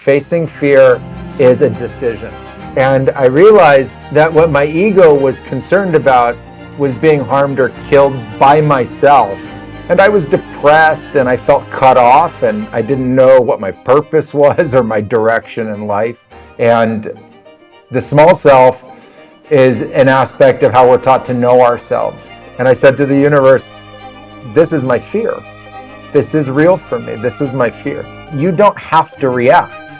Facing fear is a decision. And I realized that what my ego was concerned about was being harmed or killed by myself. And I was depressed and I felt cut off and I didn't know what my purpose was or my direction in life. And the small self is an aspect of how we're taught to know ourselves. And I said to the universe, this is my fear. This is real for me. This is my fear. You don't have to react.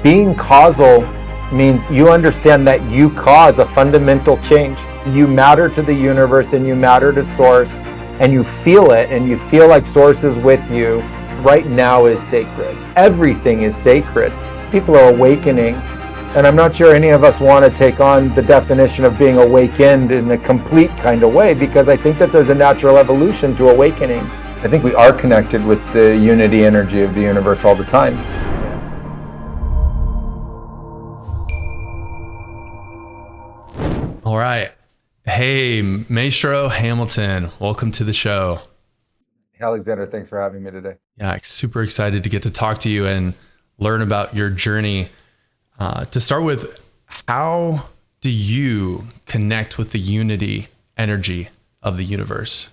Being causal means you understand that you cause a fundamental change. You matter to the universe and you matter to source, and you feel it and you feel like source is with you. Right now is sacred. Everything is sacred. People are awakening, and I'm not sure any of us want to take on the definition of being awakened in a complete kind of way, because I think that there's a natural evolution to awakening. I think we are connected with the unity energy of the universe all the time. All right. Hey, Maestro Hamilton, welcome to the show. Alexander, thanks for having me today. Yeah, super excited to get to talk to you and learn about your journey. To start with, how do you connect with the unity energy of the universe?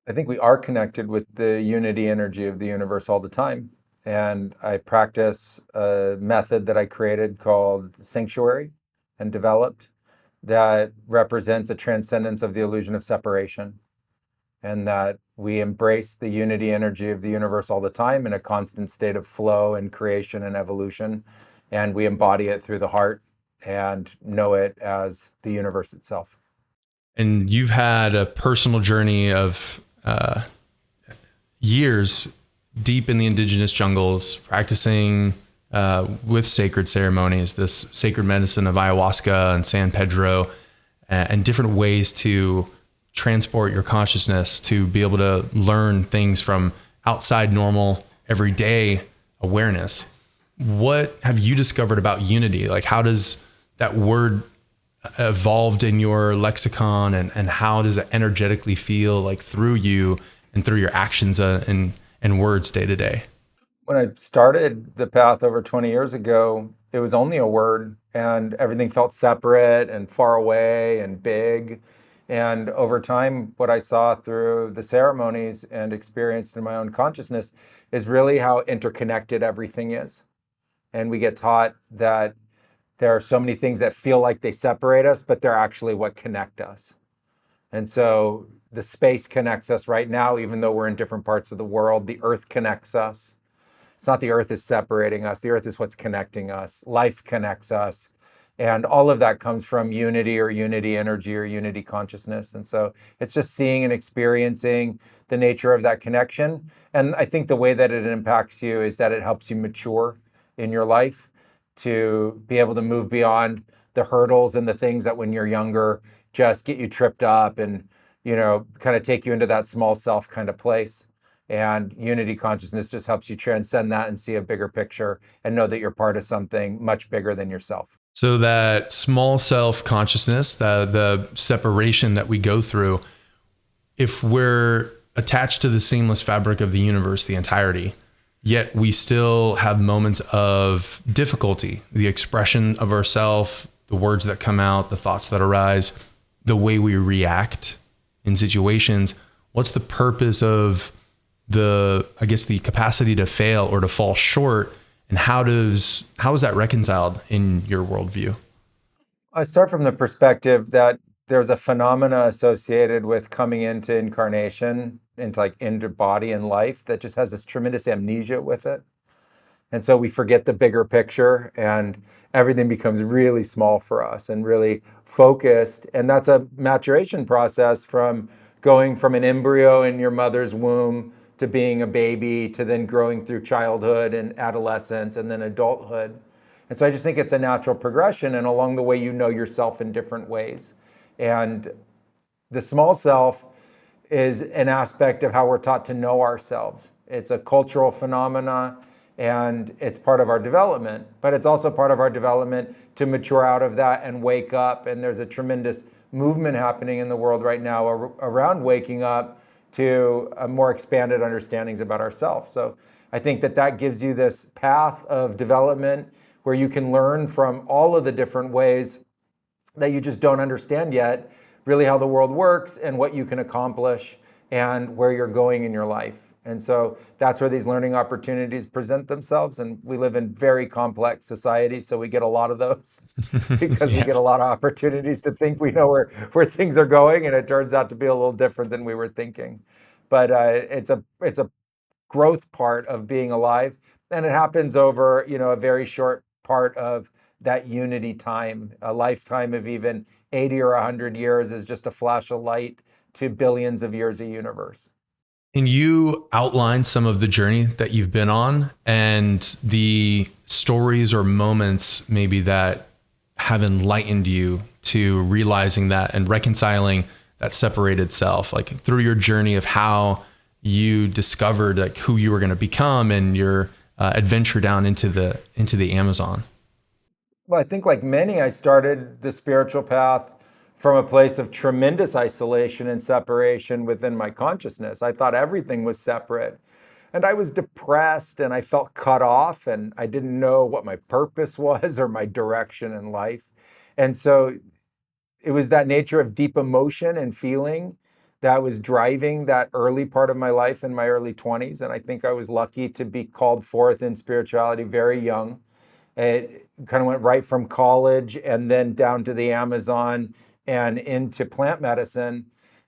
I think we are connected with the unity energy of the universe all the time. And I practice a method that I created called Sanctuary and developed that represents a transcendence of the illusion of separation, and that we embrace the unity energy of the universe all the time in a constant state of flow and creation and evolution. And we embody it through the heart and know it as the universe itself. And you've had a personal journey of years deep in the indigenous jungles, practicing with sacred ceremonies, this sacred medicine of ayahuasca and San Pedro, and different ways to transport your consciousness to be able to learn things from outside normal, everyday awareness. What have you discovered about unity? Like, how does that word evolved in your lexicon, and how does it energetically feel like through you and through your actions and words day to day? When I started the path over 20 years ago, it was only a word, and everything felt separate and far away and big. And over time, what I saw through the ceremonies and experienced in my own consciousness is really how interconnected everything is. And we get taught that there are so many things that feel like they separate us, but they're actually what connect us. And so the space connects us right now, even though we're in different parts of the world. The earth connects us. It's not the earth is separating us. The earth is what's connecting us. Life connects us. And all of that comes from unity or unity energy or unity consciousness. And so it's just seeing and experiencing the nature of that connection. And I think the way that it impacts you is that it helps you mature in your life, to be able to move beyond the hurdles and the things that when you're younger just get you tripped up and, kind of take you into that small self kind of place. And unity consciousness just helps you transcend that and see a bigger picture and know that you're part of something much bigger than yourself. So that small self consciousness, the separation that we go through, if we're attached to the seamless fabric of the universe, the entirety, yet we still have moments of difficulty, the expression of ourself, the words that come out, the thoughts that arise, the way we react in situations. What's the purpose of the capacity to fail or to fall short, and how is that reconciled in your worldview? I start from the perspective that there's a phenomena associated with coming into incarnation, into body and life, that just has this tremendous amnesia with it. And so we forget the bigger picture and everything becomes really small for us and really focused. And that's a maturation process from going from an embryo in your mother's womb to being a baby, to then growing through childhood and adolescence and then adulthood. And so I just think it's a natural progression, and along the way you know yourself in different ways. And the small self is an aspect of how we're taught to know ourselves. It's a cultural phenomena, and it's part of our development, but it's also part of our development to mature out of that and wake up. And there's a tremendous movement happening in the world right now around waking up to more expanded understandings about ourselves. So I think that that gives you this path of development where you can learn from all of the different ways that you just don't understand yet, really how the world works and what you can accomplish and where you're going in your life. And so that's where these learning opportunities present themselves. And we live in very complex society, so we get a lot of those because we Yeah. get a lot of opportunities to think we know where things are going, and it turns out to be a little different than we were thinking. But it's a growth part of being alive, and it happens over a very short part of that unity time. A lifetime of even 80 or 100 years is just a flash of light to billions of years of universe. Can you outline some of the journey that you've been on and the stories or moments maybe that have enlightened you to realizing that and reconciling that separated self, like through your journey of how you discovered like who you were going to become and your adventure down into the Amazon? Well, I think like many, I started the spiritual path from a place of tremendous isolation and separation within my consciousness. I thought everything was separate. And I was depressed and I felt cut off and I didn't know what my purpose was or my direction in life. And so it was that nature of deep emotion and feeling that was driving that early part of my life in my early 20s. And I think I was lucky to be called forth in spirituality very young. It kind of went right from college and then down to the Amazon and into plant medicine.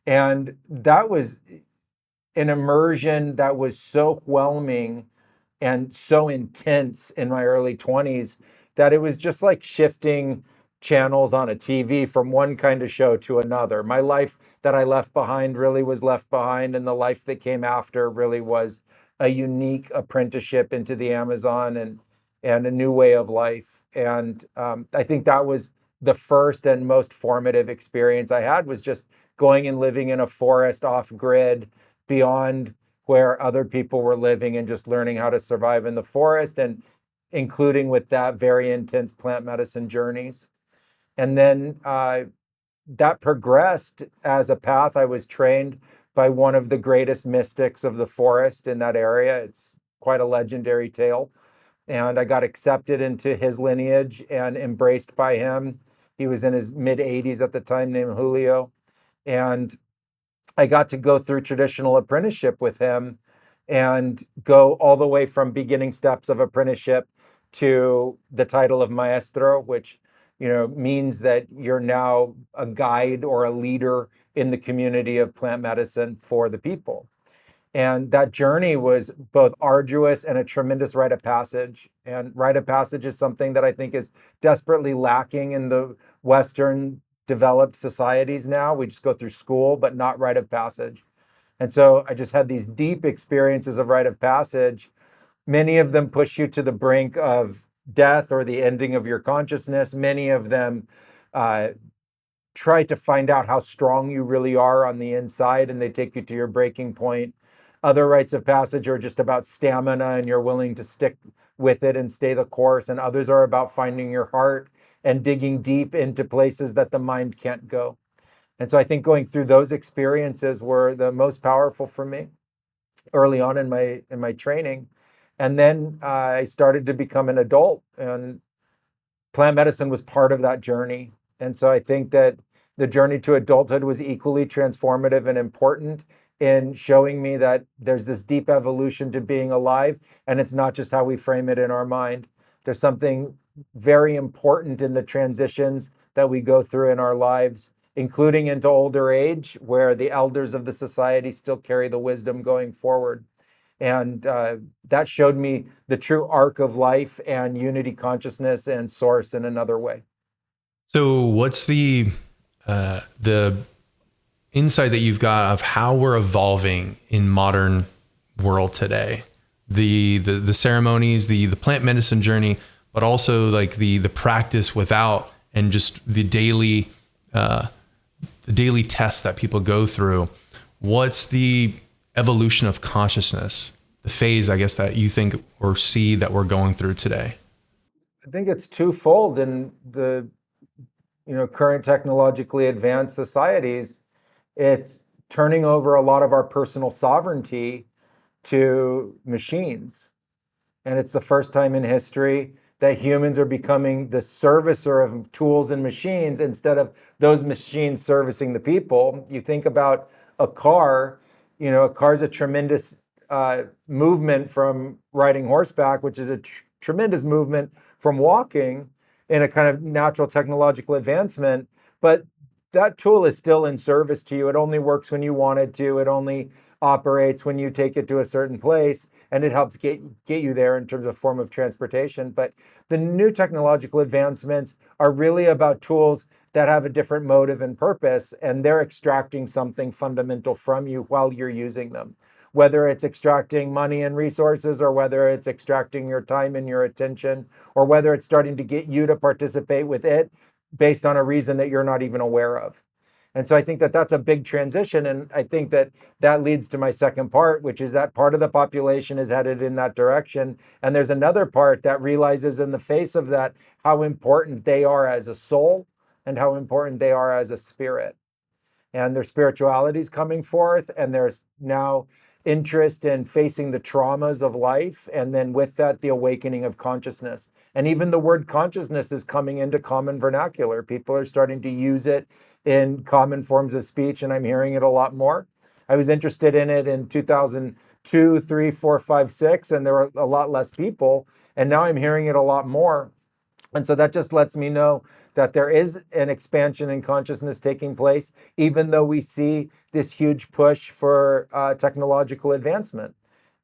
And that was an immersion that was so whelming and so intense in my early 20s that it was just like shifting channels on a TV from one kind of show to another. My life that I left behind really was left behind, and the life that came after really was a unique apprenticeship into the Amazon and a new way of life. And I think that was the first and most formative experience I had, was just going and living in a forest off grid beyond where other people were living and just learning how to survive in the forest, and including with that very intense plant medicine journeys. And then that progressed as a path. I was trained by one of the greatest mystics of the forest in that area. It's quite a legendary tale. And I got accepted into his lineage and embraced by him. He was in his mid 80s at the time, named Julio. And I got to go through traditional apprenticeship with him and go all the way from beginning steps of apprenticeship to the title of Maestro, which means that you're now a guide or a leader in the community of plant medicine for the people. And that journey was both arduous and a tremendous rite of passage. And rite of passage is something that I think is desperately lacking in the Western developed societies now. We just go through school, but not rite of passage. And so I just had these deep experiences of rite of passage. Many of them push you to the brink of death or the ending of your consciousness. Many of them try to find out how strong you really are on the inside, and they take you to your breaking point. Other rites of passage are just about stamina and you're willing to stick with it and stay the course. And others are about finding your heart and digging deep into places that the mind can't go. And so I think going through those experiences were the most powerful for me early on in my training. And then I started to become an adult, and plant medicine was part of that journey. And so I think that the journey to adulthood was equally transformative and important in showing me that there's this deep evolution to being alive, and it's not just how we frame it in our mind. There's something very important in the transitions that we go through in our lives, including into older age, where the elders of the society still carry the wisdom going forward. And that showed me the true arc of life and unity consciousness and source in another way. So what's the insight that you've got of how we're evolving in modern world today? The ceremonies, the plant medicine journey, but also like the practice without, and just the daily tests that people go through. What's the evolution of consciousness, the phase, I guess, that you think or see that we're going through today? I think it's twofold in the current technologically advanced societies. It's turning over a lot of our personal sovereignty to machines. And it's the first time in history that humans are becoming the servicer of tools and machines instead of those machines servicing the people. You think about a car, a car's a tremendous movement from riding horseback, which is a tremendous movement from walking in a kind of natural technological advancement. But that tool is still in service to you. It only works when you want it to. It only operates when you take it to a certain place, and it helps get you there in terms of form of transportation. But the new technological advancements are really about tools that have a different motive and purpose, and they're extracting something fundamental from you while you're using them. Whether it's extracting money and resources, or whether it's extracting your time and your attention, or whether it's starting to get you to participate with it based on a reason that you're not even aware of. And so I think that that's a big transition. And I think that that leads to my second part, which is that part of the population is headed in that direction. And there's another part that realizes in the face of that how important they are as a soul and how important they are as a spirit. And their spirituality is coming forth, and there's now interest in facing the traumas of life, and then with that the awakening of consciousness. And even the word consciousness is coming into common vernacular. People are starting to use it in common forms of speech, and I'm hearing it a lot more. I was interested in it in 2002, 3, 4, 5, 6, and there were a lot less people, and now I'm hearing it a lot more. And so that just lets me know that there is an expansion in consciousness taking place, even though we see this huge push for technological advancement.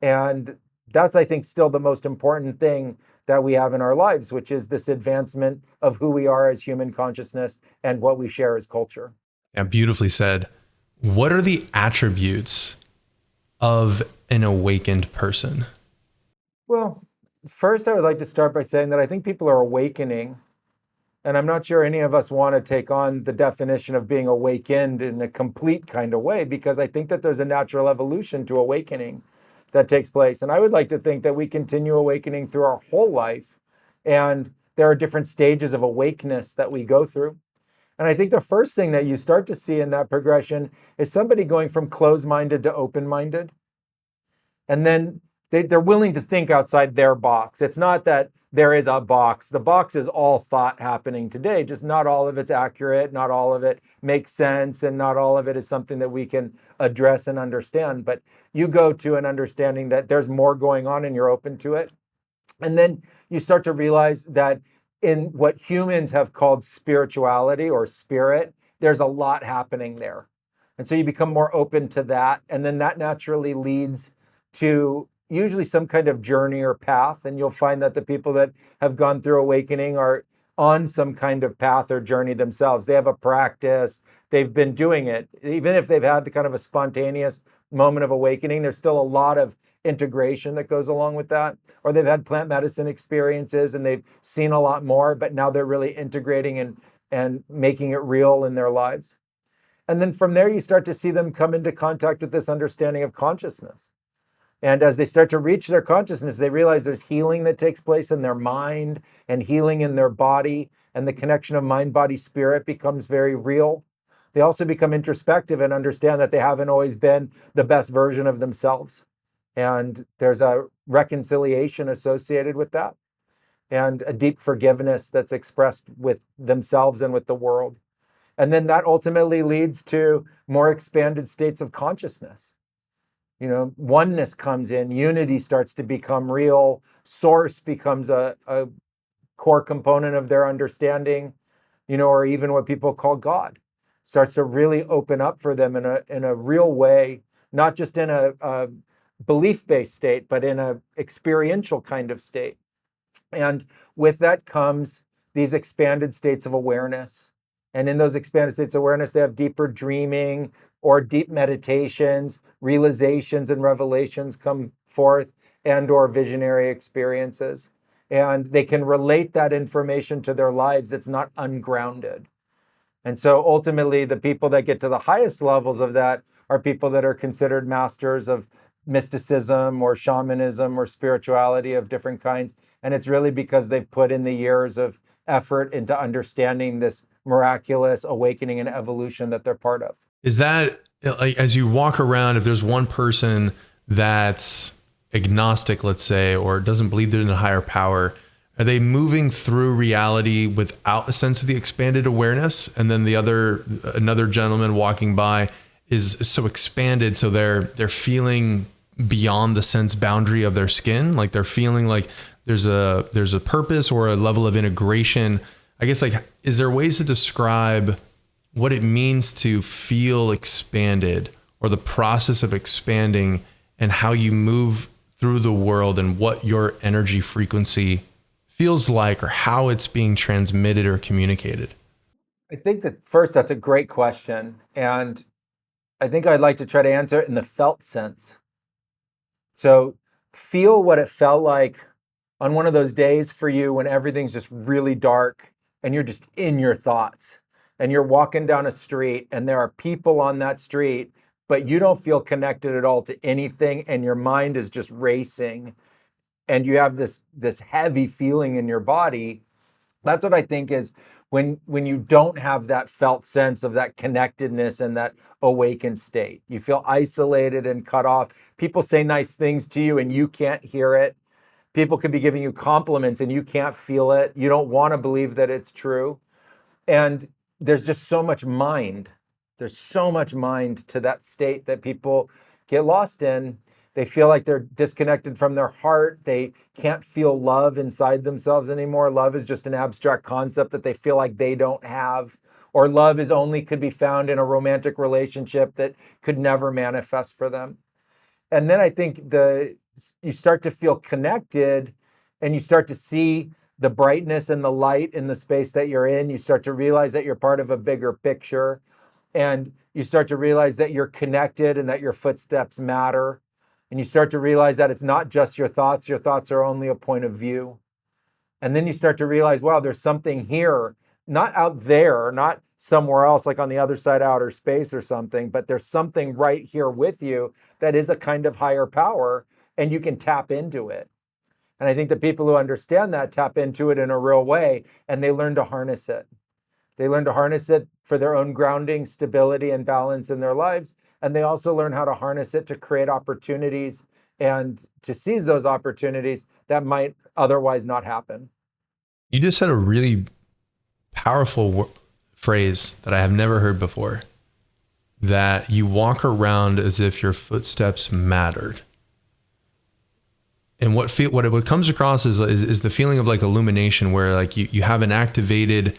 And that's, I think, still the most important thing that we have in our lives, which is this advancement of who we are as human consciousness and what we share as culture. Yeah, beautifully said. What are the attributes of an awakened person? Well, first, I would like to start by saying that I think people are awakening. And I'm not sure any of us want to take on the definition of being awakened in a complete kind of way, because I think that there's a natural evolution to awakening that takes place. And I would like to think that we continue awakening through our whole life. And there are different stages of awakeness that we go through. And I think the first thing that you start to see in that progression is somebody going from closed-minded to open-minded. And then they're willing to think outside their box. It's not that there is a box. The box is all thought happening today, just not all of it's accurate, not all of it makes sense, and not all of it is something that we can address and understand. But you go to an understanding that there's more going on and you're open to it. And then you start to realize that in what humans have called spirituality or spirit, there's a lot happening there. And so you become more open to that. And then that naturally leads to usually some kind of journey or path. And you'll find that the people that have gone through awakening are on some kind of path or journey themselves. They have a practice, they've been doing it. Even if they've had the kind of a spontaneous moment of awakening, there's still a lot of integration that goes along with that. Or they've had plant medicine experiences and they've seen a lot more, but now they're really integrating and making it real in their lives. And then from there, you start to see them come into contact with this understanding of consciousness. And as they start to reach their consciousness, they realize there's healing that takes place in their mind and healing in their body, and the connection of mind, body, spirit becomes very real. They also become introspective and understand that they haven't always been the best version of themselves. And there's a reconciliation associated with that, and a deep forgiveness that's expressed with themselves and with the world. And then that ultimately leads to more expanded states of consciousness. Oneness comes in, unity starts to become real, source becomes a core component of their understanding, or even what people call God starts to really open up for them in a real way, not just in a belief-based state, but in a experiential kind of state. And with that comes these expanded states of awareness. And in those expanded states of awareness, they have deeper dreaming or deep meditations, realizations and revelations come forth, and or visionary experiences. And they can relate that information to their lives. It's not ungrounded. And so ultimately, the people that get to the highest levels of that are people that are considered masters of mysticism or shamanism or spirituality of different kinds. And it's really because they've put in the years of effort into understanding this miraculous awakening and evolution that they're part of. Is that, like, as you walk around, if there's one person that's agnostic, let's say, or doesn't believe there's a higher power, are they moving through reality without a sense of the expanded awareness? And then another gentleman walking by is so expanded, so they're feeling beyond the sense boundary of their skin, like they're feeling like there's a purpose or a level of integration. I guess, like, is there ways to describe what it means to feel expanded, or the process of expanding, and how you move through the world and what your energy frequency feels like, or how it's being transmitted or communicated? I think that first, that's a great question. And I think I'd like to try to answer it in the felt sense. So feel what it felt like on one of those days for you when everything's just really dark and you're just in your thoughts and you're walking down a street and there are people on that street, but you don't feel connected at all to anything and your mind is just racing and you have this heavy feeling in your body. That's what I think is when you don't have that felt sense of that connectedness and that awakened state. You feel isolated and cut off. People say nice things to you and you can't hear it. People could be giving you compliments and you can't feel it. You don't want to believe that it's true. And there's just so much mind. There's so much mind to that state that people get lost in. They feel like they're disconnected from their heart. They can't feel love inside themselves anymore. Love is just an abstract concept that they feel like they don't have. Or love is only could be found in a romantic relationship that could never manifest for them. And then I think you start to feel connected and you start to see the brightness and the light in the space that you're in. You start to realize that you're part of a bigger picture. And you start to realize that you're connected and that your footsteps matter. And you start to realize that it's not just your thoughts. Your thoughts are only a point of view. And then you start to realize, wow, there's something here, not out there, not somewhere else, like on the other side of outer space or something, but there's something right here with you that is a kind of higher power, and you can tap into it. And I think the people who understand that tap into it in a real way, and they learn to harness it. They learn to harness it for their own grounding, stability, and balance in their lives. And they also learn how to harness it to create opportunities and to seize those opportunities that might otherwise not happen. You just said a really powerful phrase that I have never heard before, that you walk around as if your footsteps mattered. And what comes across is the feeling of like illumination, where like you have an activated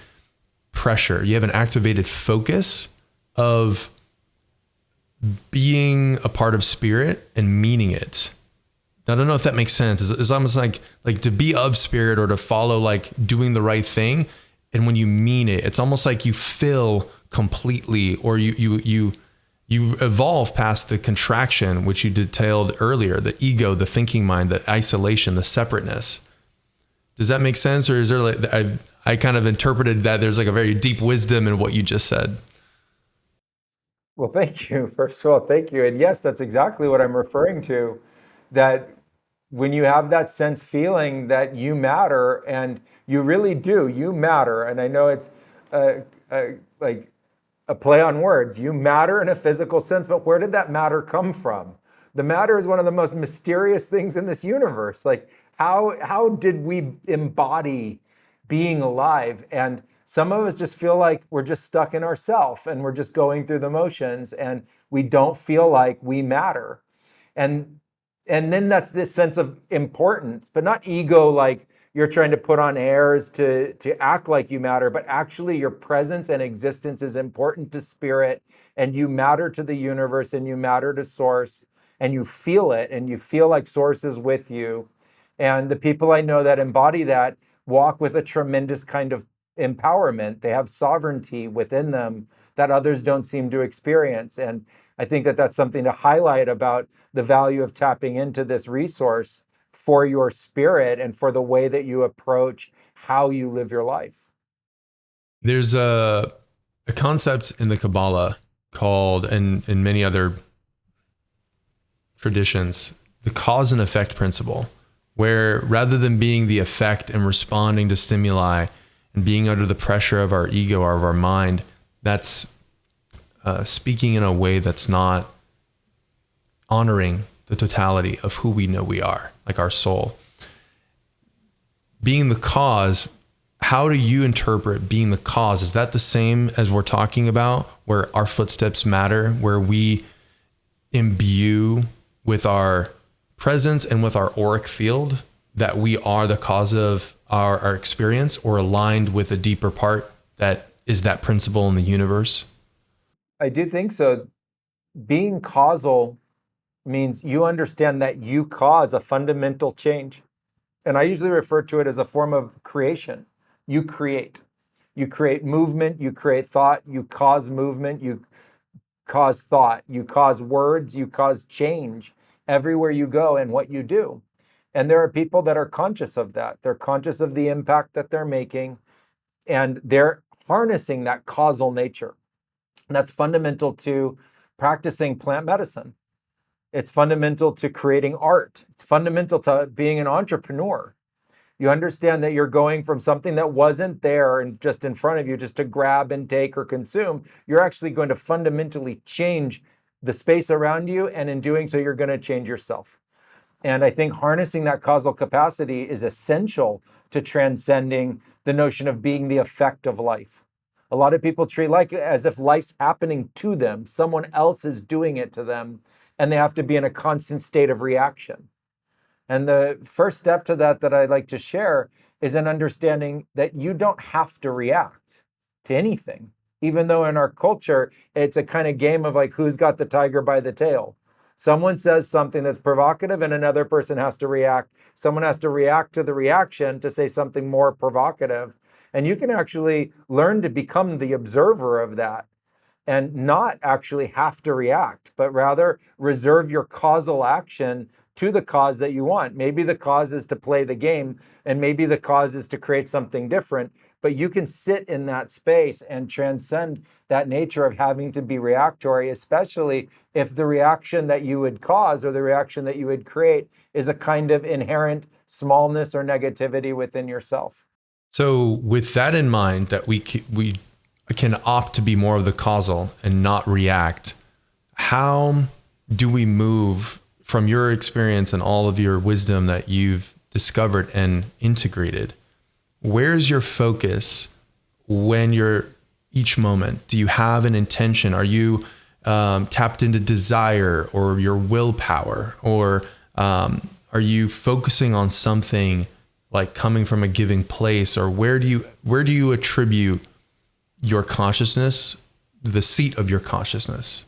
pressure, you have an activated focus of being a part of spirit and meaning it. I don't know if that makes sense. It's almost like to be of spirit or to follow, like doing the right thing. And when you mean it, it's almost like you fill completely, or you evolve past the contraction, which you detailed earlier, the ego, the thinking mind, the isolation, the separateness. Does that make sense? Or is there like, I kind of interpreted that there's like a very deep wisdom in what you just said. Well, thank you. First of all, thank you. And yes, that's exactly what I'm referring to, that when you have that sense feeling that you matter, and you really do, you matter. And I know it's like a play on words. You matter in a physical sense, but where did that matter come from? The matter is one of the most mysterious things in this universe. Like how did we embody being alive? And some of us just feel like we're just stuck in ourself and we're just going through the motions and we don't feel like we matter. And then that's this sense of importance, but not ego, like you're trying to put on airs to act like you matter, but actually your presence and existence is important to spirit, and you matter to the universe, and you matter to source, and you feel it, and you feel like source is with you. And the people I know that embody that walk with a tremendous kind of empowerment. They have sovereignty within them that others don't seem to experience. And I think that that's something to highlight about the value of tapping into this resource for your spirit and for the way that you approach how you live your life. There's a concept in the Kabbalah called, and in many other traditions, the cause and effect principle, where rather than being the effect and responding to stimuli and being under the pressure of our ego or of our mind, that's speaking in a way that's not honoring the totality of who we know we are, like our soul. Being the cause, how do you interpret being the cause? Is that the same as we're talking about, where our footsteps matter, where we imbue with our presence and with our auric field that we are the cause of our experience, or aligned with a deeper part that is that principle in the universe? I do think so. Being causal means you understand that you cause a fundamental change. And I usually refer to it as a form of creation. You create. You create movement, you create thought, you cause movement, you cause thought, you cause words, you cause change everywhere you go and what you do. And there are people that are conscious of that. They're conscious of the impact that they're making, and they're harnessing that causal nature. And that's fundamental to practicing plant medicine. It's fundamental to creating art. It's fundamental to being an entrepreneur. You understand that you're going from something that wasn't there and just in front of you just to grab and take or consume. You're actually going to fundamentally change the space around you. And in doing so, you're going to change yourself. And I think harnessing that causal capacity is essential to transcending the notion of being the effect of life. A lot of people treat life as if life's happening to them, someone else is doing it to them, and they have to be in a constant state of reaction. And the first step to that I'd like to share is an understanding that you don't have to react to anything, even though in our culture, it's a kind of game of like, who's got the tiger by the tail? Someone says something that's provocative and another person has to react. Someone has to react to the reaction to say something more provocative. And you can actually learn to become the observer of that and not actually have to react, but rather reserve your causal action to the cause that you want. Maybe the cause is to play the game, and maybe the cause is to create something different, but you can sit in that space and transcend that nature of having to be reactory, especially if the reaction that you would cause or the reaction that you would create is a kind of inherent smallness or negativity within yourself. So with that in mind, that we can opt to be more of the causal and not react, how do we move from your experience and all of your wisdom that you've discovered and integrated? Where's your focus when you're each moment? Do you have an intention? Are you tapped into desire or your willpower? Or are you focusing on something like coming from a giving place? Or where do you attribute your consciousness, the seat of your consciousness?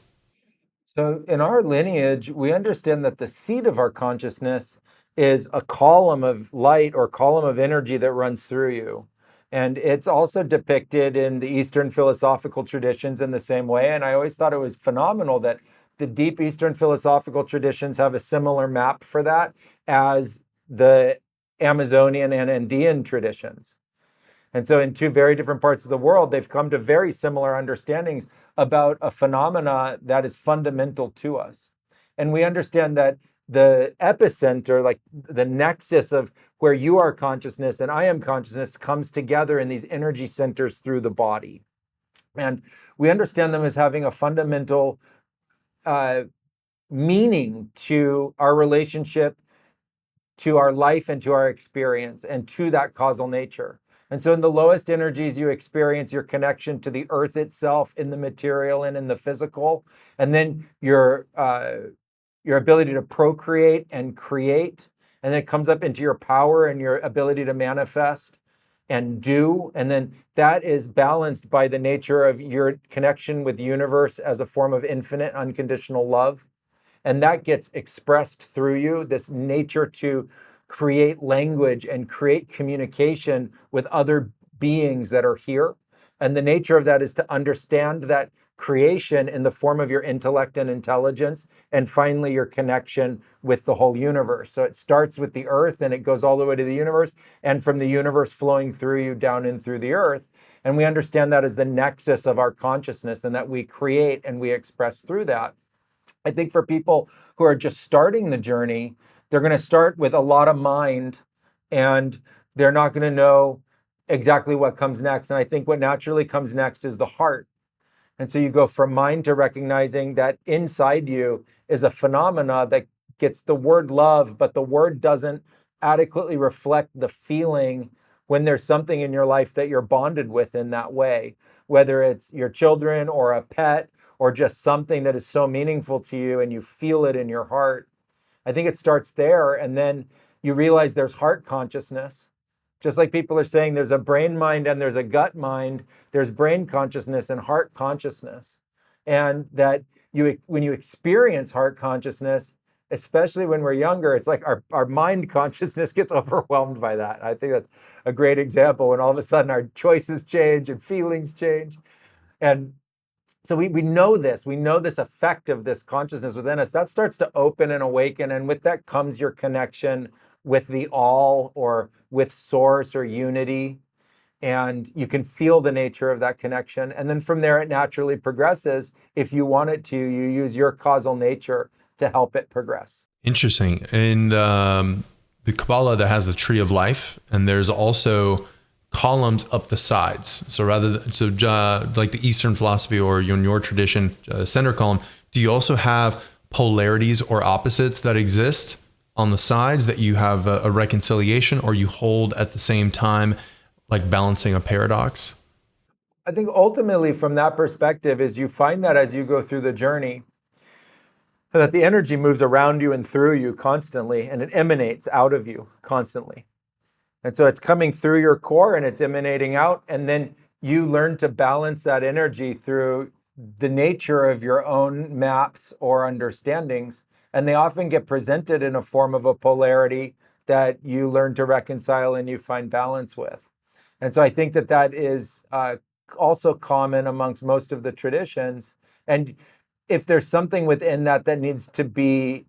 So in our lineage, we understand that the seat of our consciousness is a column of light or column of energy that runs through you. And it's also depicted in the Eastern philosophical traditions in the same way. And I always thought it was phenomenal that the deep Eastern philosophical traditions have a similar map for that as the Amazonian and Andean traditions. And so in two very different parts of the world, they've come to very similar understandings about a phenomena that is fundamental to us. And we understand that the epicenter, like the nexus of where you are consciousness and I am consciousness, comes together in these energy centers through the body. And we understand them as having a fundamental meaning to our relationship, to our life, and to our experience, and to that causal nature. And so in the lowest energies, you experience your connection to the earth itself in the material and in the physical. And then your ability to procreate and create. And then it comes up into your power and your ability to manifest and do. And then that is balanced by the nature of your connection with the universe as a form of infinite unconditional love. And that gets expressed through you, this nature to create language and create communication with other beings that are here. And the nature of that is to understand that creation in the form of your intellect and intelligence, and finally your connection with the whole universe. So it starts with the earth and it goes all the way to the universe, and from the universe flowing through you down in through the earth. And we understand that as the nexus of our consciousness, and that we create and we express through that. I think for people who are just starting the journey, they're going to start with a lot of mind, and they're not going to know exactly what comes next. And I think what naturally comes next is the heart. And so you go from mind to recognizing that inside you is a phenomena that gets the word love, but the word doesn't adequately reflect the feeling when there's something in your life that you're bonded with in that way, whether it's your children or a pet or just something that is so meaningful to you and you feel it in your heart. I think it starts there. And then you realize there's heart consciousness. Just like people are saying there's a brain mind and there's a gut mind, there's brain consciousness and heart consciousness. And that when you experience heart consciousness, especially when we're younger, it's like our mind consciousness gets overwhelmed by that. I think that's a great example when all of a sudden our choices change and feelings change. And so we know this, we know this effect of this consciousness within us. That starts to open and awaken. And with that comes your connection with the all or with source or unity. And you can feel the nature of that connection. And then from there, it naturally progresses. If you want it to, you use your causal nature to help it progress. Interesting. In the Kabbalah, that has the tree of life, and there's also columns up the sides. So like the Eastern philosophy or in your tradition, center column, do you also have polarities or opposites that exist on the sides that you have a reconciliation or you hold at the same time, like balancing a paradox? I think ultimately from that perspective is you find that as you go through the journey, that the energy moves around you and through you constantly, and it emanates out of you constantly. And so it's coming through your core and it's emanating out. And then you learn to balance that energy through the nature of your own maps or understandings. And they often get presented in a form of a polarity that you learn to reconcile and you find balance with. And so I think that that is also common amongst most of the traditions. And if there's something within that that needs to be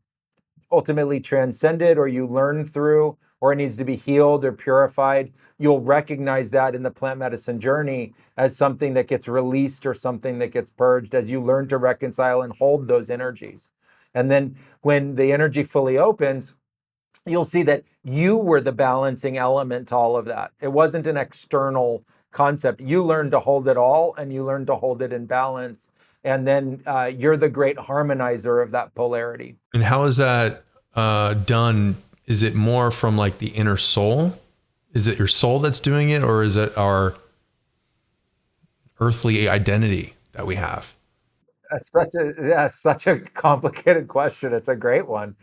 ultimately transcended or you learn through, or it needs to be healed or purified, you'll recognize that in the plant medicine journey as something that gets released or something that gets purged as you learn to reconcile and hold those energies. And then when the energy fully opens, you'll see that you were the balancing element to all of that. It wasn't an external concept. You learned to hold it all and you learned to hold it in balance. And then you're the great harmonizer of that polarity. And how is that done? Is it more from like the inner soul? Is it your soul that's doing it, or is it our earthly identity that we have? That's such a complicated question. It's a great one.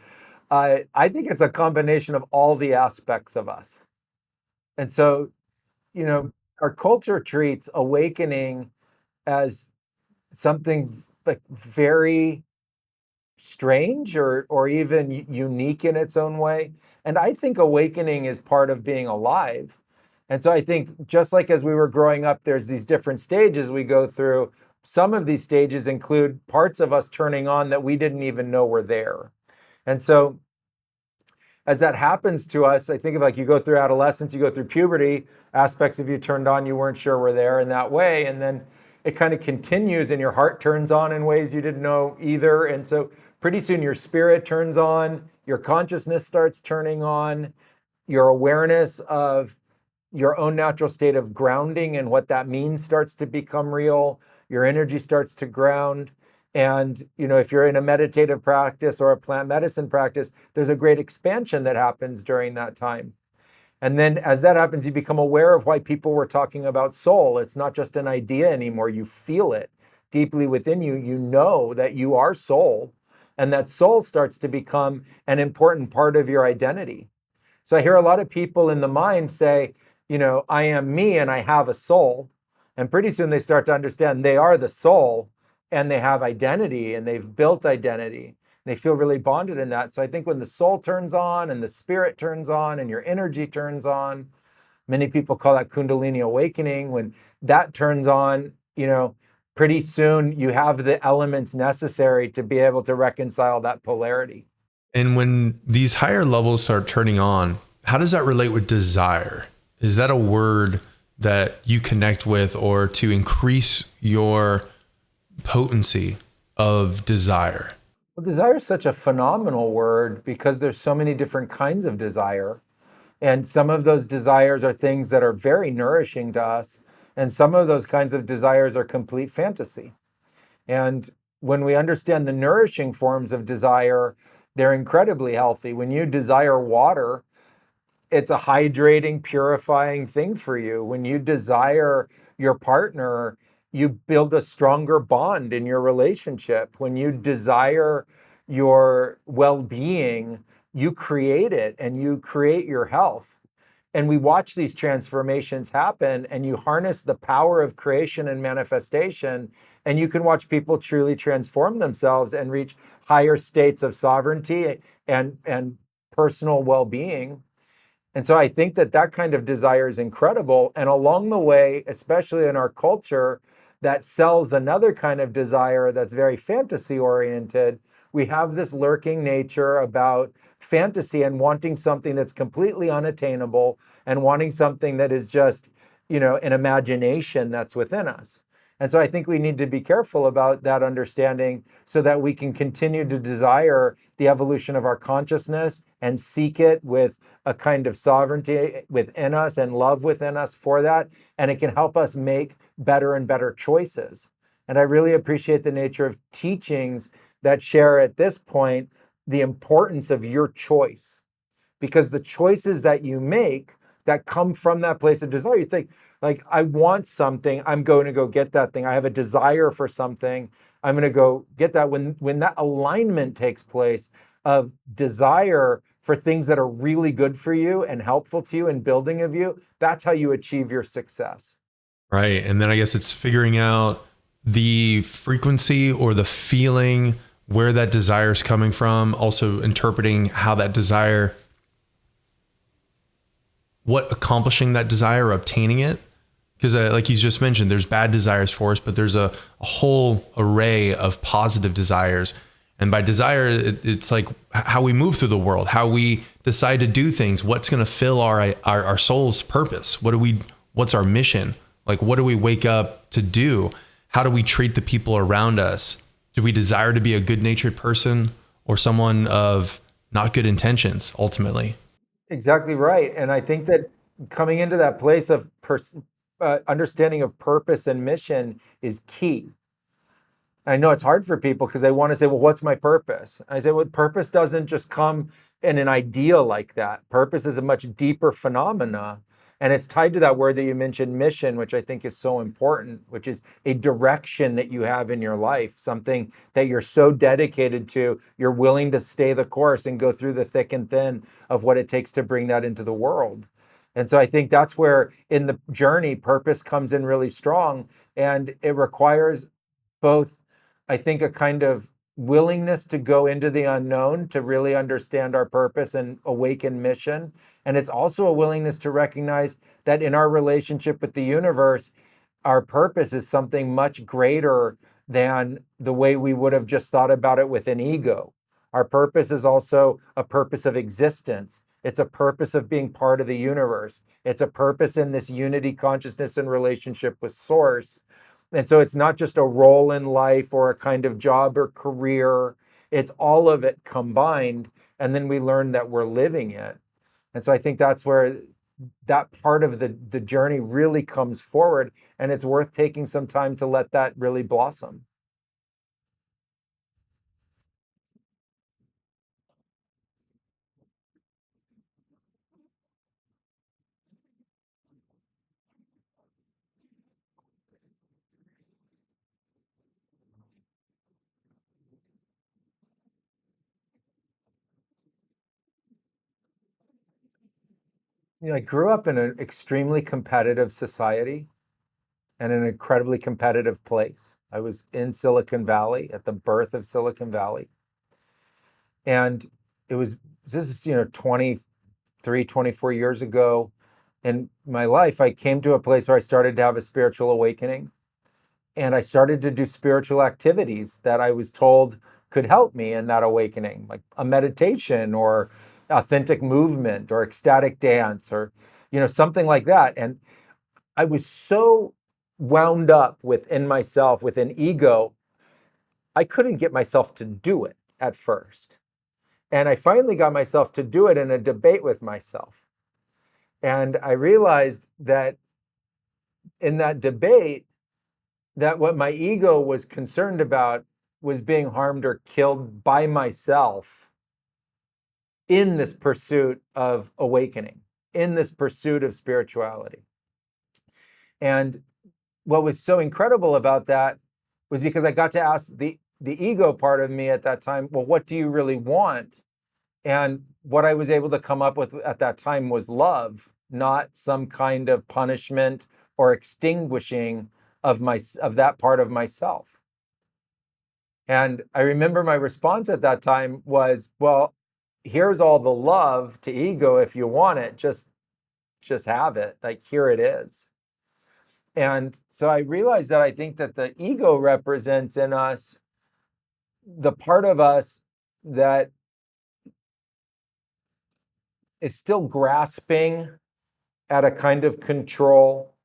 I think it's a combination of all the aspects of us. And so, you know, our culture treats awakening as something like very strange or even unique in its own way. And I think awakening is part of being alive. And so I think just like as we were growing up, there's these different stages we go through. Some of these stages include parts of us turning on that we didn't even know were there. And so as that happens to us, I think of like you go through adolescence, you go through puberty, aspects of you turned on you weren't sure were there in that way. And then it kind of continues and your heart turns on in ways you didn't know either. And so pretty soon your spirit turns on, your consciousness starts turning on, your awareness of your own natural state of grounding and what that means starts to become real. Your energy starts to ground. And, you know, if you're in a meditative practice or a plant medicine practice, there's a great expansion that happens during that time. And then as that happens, you become aware of why people were talking about soul. It's not just an idea anymore. You feel it deeply within you. You know that you are soul, and that soul starts to become an important part of your identity. So I hear a lot of people in the mind say, you know, I am me and I have a soul. And pretty soon they start to understand they are the soul and they have identity and they've built identity. They feel really bonded in that. So I think when the soul turns on and the spirit turns on and your energy turns on, many people call that Kundalini awakening. When that turns on, you know, pretty soon you have the elements necessary to be able to reconcile that polarity. And when these higher levels start turning on, how does that relate with desire? Is that a word that you connect with, or to increase your potency of desire? Well, desire is such a phenomenal word because there's so many different kinds of desire. And some of those desires are things that are very nourishing to us. And some of those kinds of desires are complete fantasy. And when we understand the nourishing forms of desire, they're incredibly healthy. When you desire water, it's a hydrating, purifying thing for you. When you desire your partner, you build a stronger bond in your relationship. When you desire your well being, you create it and you create your health. And we watch these transformations happen, and you harness the power of creation and manifestation, and you can watch people truly transform themselves and reach higher states of sovereignty and personal well-being. And so I think that that kind of desire is incredible. And along the way, especially in our culture that sells another kind of desire that's very fantasy oriented, we have this lurking nature about fantasy and wanting something that's completely unattainable and wanting something that is just, an imagination that's within us. And so I think we need to be careful about that understanding so that we can continue to desire the evolution of our consciousness and seek it with a kind of sovereignty within us and love within us for that. And it can help us make better and better choices. And I really appreciate the nature of teachings that share at this point the importance of your choice, because the choices that you make that come from that place of desire, you think, like, I want something, I'm going to go get that thing. I have a desire for something, I'm going to go get that. When that alignment takes place of desire for things that are really good for you and helpful to you and building of you, that's how you achieve your success. Right. And then I guess it's figuring out the frequency or the feeling where that desire is coming from, also interpreting how that desire, what accomplishing that desire or obtaining it. Because like you just mentioned, there's bad desires for us, but there's a whole array of positive desires. And by desire, it's like how we move through the world, how we decide to do things, what's going to fill our soul's purpose. What's our mission? Like, what do we wake up to do? How do we treat the people around us? Do we desire to be a good-natured person or someone of not good intentions ultimately? Exactly right. And I think that coming into that place of understanding of purpose and mission is key. I know it's hard for people because they want to say, well, what's my purpose? I say, well, purpose doesn't just come in an idea like that. Purpose is a much deeper phenomena. And it's tied to that word that you mentioned, mission, which I think is so important, which is a direction that you have in your life, something that you're so dedicated to, you're willing to stay the course and go through the thick and thin of what it takes to bring that into the world. And so I think that's where in the journey, purpose comes in really strong. And it requires both, I think, a kind of willingness to go into the unknown to really understand our purpose and awaken mission. And it's also a willingness to recognize that in our relationship with the universe, our purpose is something much greater than the way we would have just thought about it with an ego. Our purpose is also a purpose of existence. It's a purpose of being part of the universe. It's a purpose in this unity consciousness and relationship with Source. And so it's not just a role in life or a kind of job or career. It's all of it combined. And then we learn that we're living it. And so I think that's where that part of the journey really comes forward. And it's worth taking some time to let that really blossom. I grew up in an extremely competitive society and an incredibly competitive place. I was in Silicon Valley at the birth of Silicon Valley. And it was, this is, 23, 24 years ago in my life, I came to a place where I started to have a spiritual awakening. And I started to do spiritual activities that I was told could help me in that awakening, like a meditation or authentic movement or ecstatic dance or, something like that. And I was so wound up within myself, with an ego, I couldn't get myself to do it at first. And I finally got myself to do it in a debate with myself. And I realized that in that debate, that what my ego was concerned about was being harmed or killed by myself in this pursuit of awakening, in this pursuit of spirituality. And what was so incredible about that was because I got to ask the ego part of me at that time, well, what do you really want? And what I was able to come up with at that time was love, not some kind of punishment or extinguishing of that part of myself. And I remember my response at that time was, well, here's all the love to ego. If you want it, just have it. Like, here it is. And so I realized that I think that the ego represents in us the part of us that is still grasping at a kind of control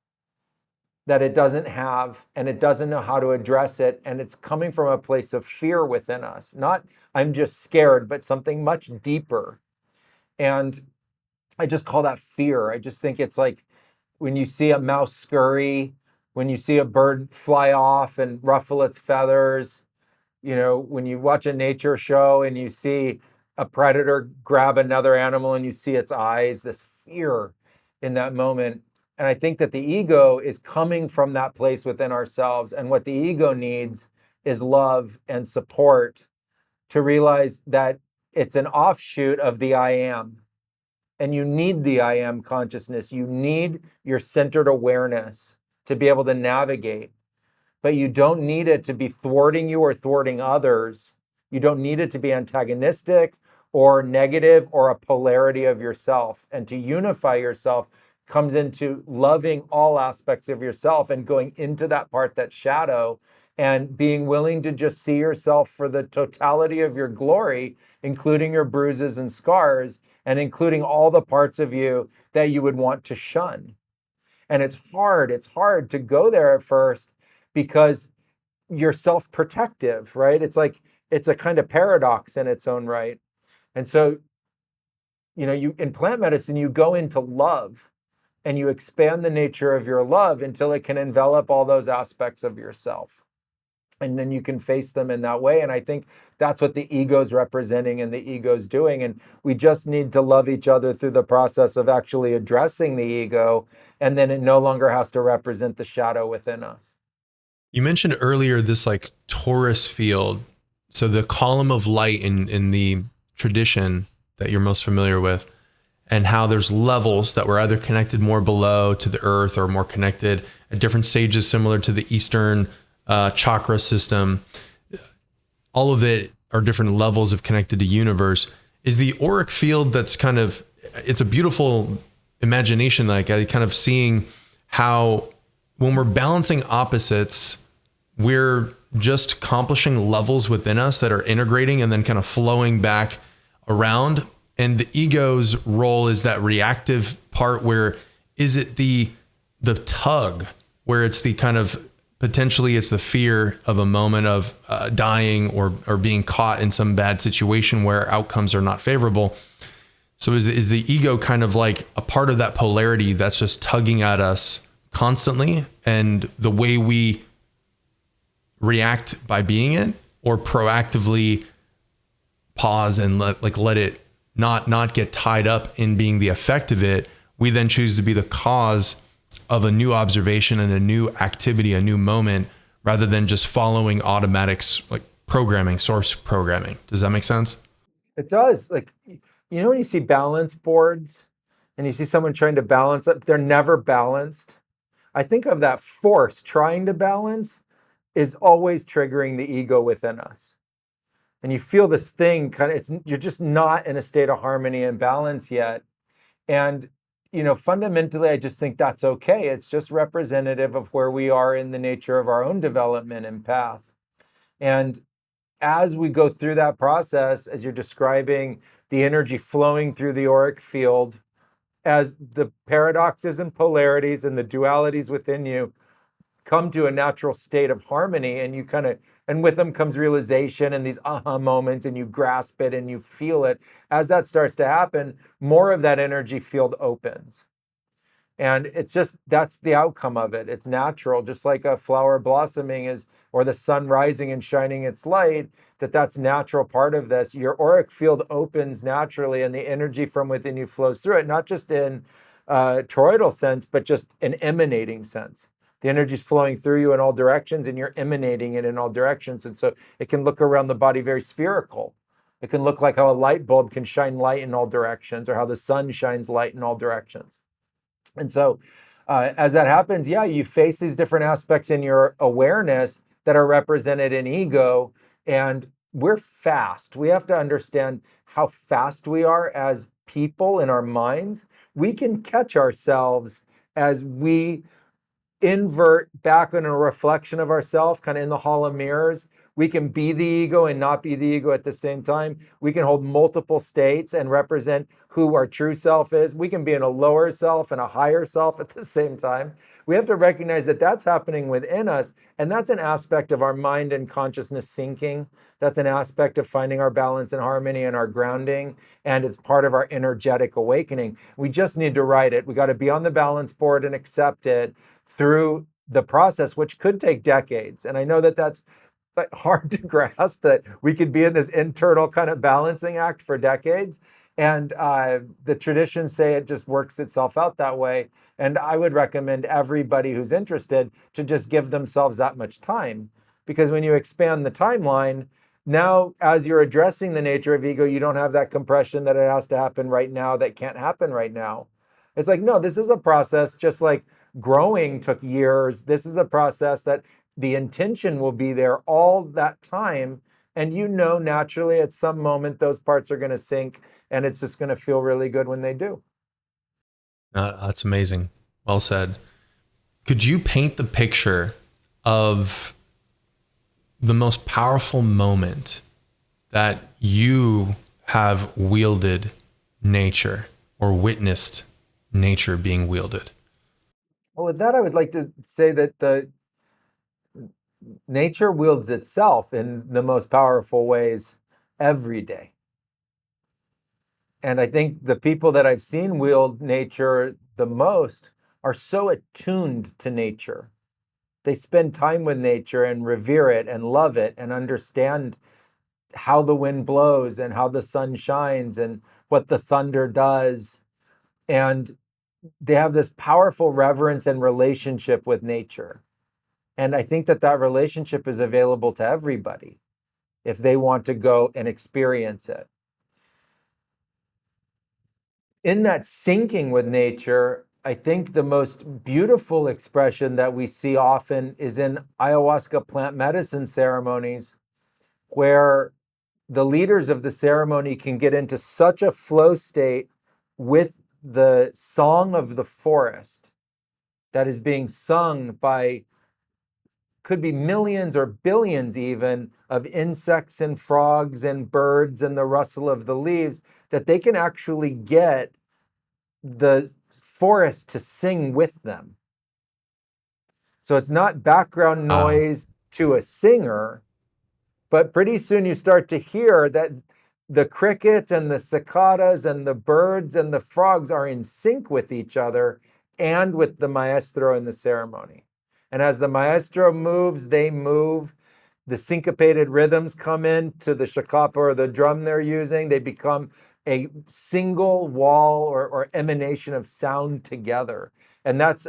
that it doesn't have, and it doesn't know how to address it. And it's coming from a place of fear within us. Not, I'm just scared, but something much deeper. And I just call that fear. I just think it's like when you see a mouse scurry, when you see a bird fly off and ruffle its feathers, when you watch a nature show and you see a predator grab another animal and you see its eyes, this fear in that moment. And I think that the ego is coming from that place within ourselves. And what the ego needs is love and support to realize that it's an offshoot of the I am. And you need the I am consciousness. You need your centered awareness to be able to navigate. But you don't need it to be thwarting you or thwarting others. You don't need it to be antagonistic or negative or a polarity of yourself. And to unify yourself comes into loving all aspects of yourself and going into that part that's shadow and being willing to just see yourself for the totality of your glory, including your bruises and scars, and including all the parts of you that you would want to shun. And it's hard to go there at first because you're self-protective, right? It's like, it's a kind of paradox in its own right. And so, you in plant medicine, you go into love and you expand the nature of your love until it can envelop all those aspects of yourself. And then you can face them in that way. And I think that's what the ego's representing and the ego's doing. And we just need to love each other through the process of actually addressing the ego. And then it no longer has to represent the shadow within us. You mentioned earlier this like torus field. So the column of light in the tradition that you're most familiar with, and how there's levels that were either connected more below to the earth or more connected at different stages, similar to the Eastern chakra system. All of it are different levels of connected to universe. Is the auric field that's kind of, it's a beautiful imagination, like I kind of seeing how when we're balancing opposites, we're just accomplishing levels within us that are integrating and then kind of flowing back around. And the ego's role is that reactive part where is it the tug, where it's the kind of potentially it's the fear of a moment of dying or being caught in some bad situation where outcomes are not favorable. So is the ego kind of like a part of that polarity that's just tugging at us constantly, and the way we react by being it, or proactively pause and let it not get tied up in being the effect of it, we then choose to be the cause of a new observation and a new activity, a new moment, rather than just following automatics, like programming, source programming. Does that make sense? It does. Like, when you see balance boards and you see someone trying to balance it, they're never balanced. I think of that force trying to balance is always triggering the ego within us. And you feel this thing you're just not in a state of harmony and balance yet. And, fundamentally, I just think that's okay. It's just representative of where we are in the nature of our own development and path. And as we go through that process, as you're describing the energy flowing through the auric field, as the paradoxes and polarities and the dualities within you come to a natural state of harmony, and you and with them comes realization and these aha moments, and you grasp it and you feel it. As that starts to happen, more of that energy field opens. And it's just, that's the outcome of it. It's natural, just like a flower blossoming is, or the sun rising and shining its light, that's natural part of this. Your auric field opens naturally and the energy from within you flows through it, not just in toroidal sense, but just an emanating sense. The energy is flowing through you in all directions and you're emanating it in all directions. And so it can look around the body very spherical. It can look like how a light bulb can shine light in all directions, or how the sun shines light in all directions. And so as that happens, yeah, you face these different aspects in your awareness that are represented in ego. And we're fast. We have to understand how fast we are as people in our minds. We can catch ourselves as we invert back in a reflection of ourselves, kind of in the hall of mirrors. We can be the ego and not be the ego at the same time. We can hold multiple states and represent who our true self is. We can be in a lower self and a higher self at the same time. We have to recognize that that's happening within us. And that's an aspect of our mind and consciousness syncing. That's an aspect of finding our balance and harmony and our grounding. And it's part of our energetic awakening. We just need to write it. We got to be on the balance board and accept it through the process, which could take decades. And I know that that's hard to grasp, that we could be in this internal kind of balancing act for decades. And the traditions say it just works itself out that way. And I would recommend everybody who's interested to just give themselves that much time. Because when you expand the timeline, now as you're addressing the nature of ego, you don't have that compression that it has to happen right now, that can't happen right now. It's like, no, this is a process, just like growing took years. This is a process that the intention will be there all that time. And naturally at some moment, those parts are going to sink and it's just going to feel really good when they do. That's amazing. Well said. Could you paint the picture of the most powerful moment that you have wielded nature or witnessed nature being wielded? Well, with that, I would like to say that the nature wields itself in the most powerful ways every day. And I think the people that I've seen wield nature the most are so attuned to nature. They spend time with nature and revere it and love it and understand how the wind blows and how the sun shines and what the thunder does. And they have this powerful reverence and relationship with nature. And I think that relationship is available to everybody if they want to go and experience it. In that syncing with nature, I think the most beautiful expression that we see often is in ayahuasca plant medicine ceremonies, where the leaders of the ceremony can get into such a flow state with the song of the forest that is being sung by, could be millions or billions even, of insects and frogs and birds and the rustle of the leaves, that they can actually get the forest to sing with them. So it's not background noise to a singer, but pretty soon you start to hear that the crickets and the cicadas and the birds and the frogs are in sync with each other and with the maestro in the ceremony. And as the maestro moves, they move. The syncopated rhythms come in to the shakapa or the drum they're using. They become a single wall or emanation of sound together. And that's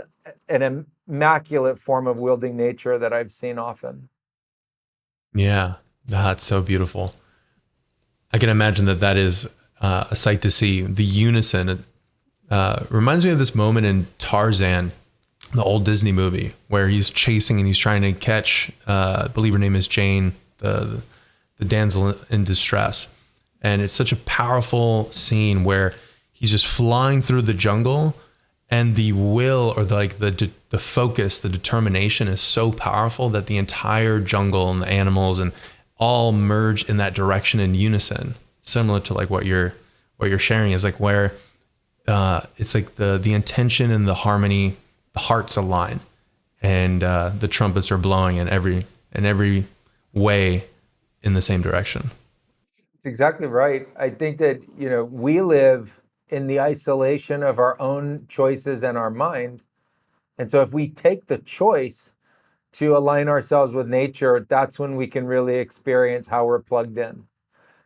an immaculate form of wielding nature that I've seen often. Yeah, that's so beautiful. I can imagine that is a sight to see. The unison reminds me of this moment in Tarzan, the old Disney movie, where he's chasing and he's trying to catch, I believe her name is Jane, the damsel in distress. And it's such a powerful scene where he's just flying through the jungle, and the will, or the focus, the determination is so powerful that the entire jungle and the animals and all merge in that direction in unison. Similar to like what you're sharing is like where it's like the intention and the harmony, the hearts align, and the trumpets are blowing in every way in the same direction. It's exactly right. I think that, we live in the isolation of our own choices and our mind. And so if we take the choice to align ourselves with nature, that's when we can really experience how we're plugged in.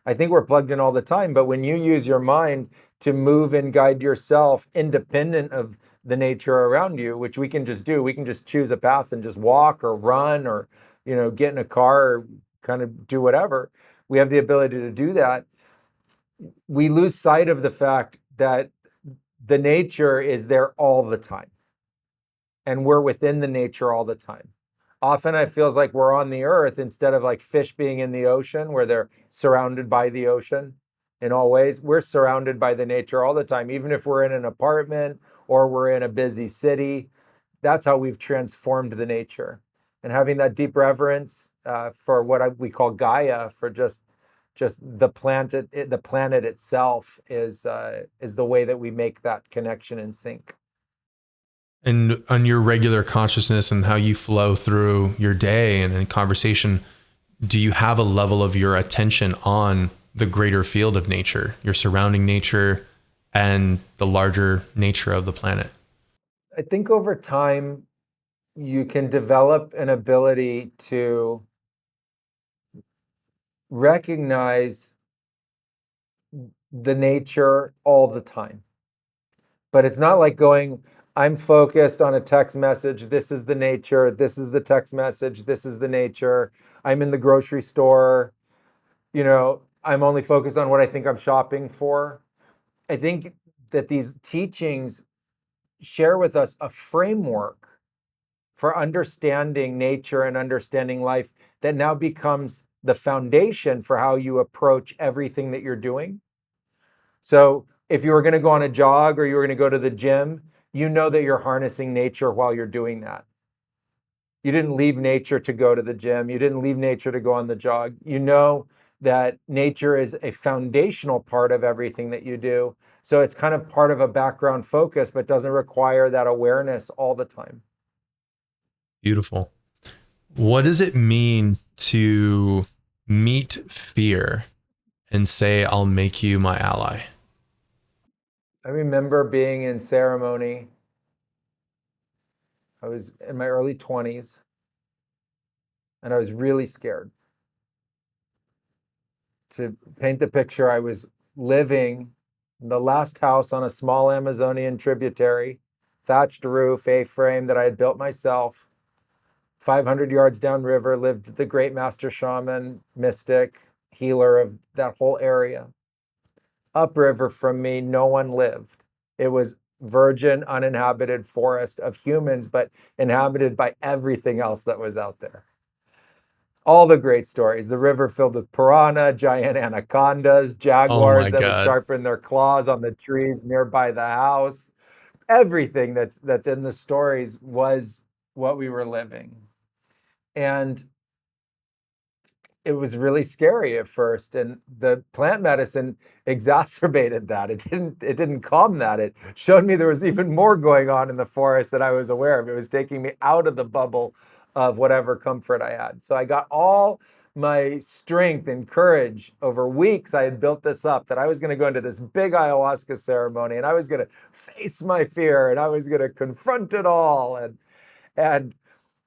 I think we're plugged in all the time, but when you use your mind to move and guide yourself independent of the nature around you, which we can just do, we can just choose a path and just walk or run or, get in a car or kind of do whatever. We have the ability to do that. We lose sight of the fact that the nature is there all the time and we're within the nature all the time. Often it feels like we're on the earth instead of like fish being in the ocean where they're surrounded by the ocean in all ways. We're surrounded by the nature all the time, even if we're in an apartment or we're in a busy city. That's how we've transformed the nature. And having that deep reverence for what we call Gaia, for just the planet itself is the way that we make that connection and sync. And on your regular consciousness and how you flow through your day and in conversation, do you have a level of your attention on the greater field of nature, your surrounding nature, and the larger nature of the planet? I think over time, you can develop an ability to recognize the nature all the time. But it's not like going, I'm focused on a text message. This is the nature. This is the text message. This is the nature. I'm in the grocery store. I'm only focused on what I think I'm shopping for. I think that these teachings share with us a framework for understanding nature and understanding life that now becomes the foundation for how you approach everything that you're doing. So if you were going to go on a jog or you were going to go to the gym, you know that you're harnessing nature while you're doing that. You didn't leave nature to go to the gym. You didn't leave nature to go on the jog. You know that nature is a foundational part of everything that you do. So it's kind of part of a background focus, but doesn't require that awareness all the time. Beautiful. What does it mean to meet fear and say, I'll make you my ally? I remember being in ceremony. I was in my early 20s and I was really scared. To paint the picture, I was living in the last house on a small Amazonian tributary, thatched roof, A-frame that I had built myself. 500 yards downriver lived the great Master Shaman, mystic, healer of that whole area. Upriver from me, no one lived. It was virgin, uninhabited forest of humans, but inhabited by everything else that was out there. All the great stories. The river filled with piranha, giant anacondas, Oh my jaguars that would God. sharpen their claws on the trees nearby the house. Everything that's in the stories was what we were living. And it was really scary at first, and the plant medicine exacerbated that. It didn't calm that. It showed me there was even more going on in the forest that I was aware of. It was taking me out of the bubble of whatever comfort I had. So I got all my strength and courage over weeks. I had built this up that I was going to go into this big ayahuasca ceremony and I was going to face my fear and I was going to confront it all. And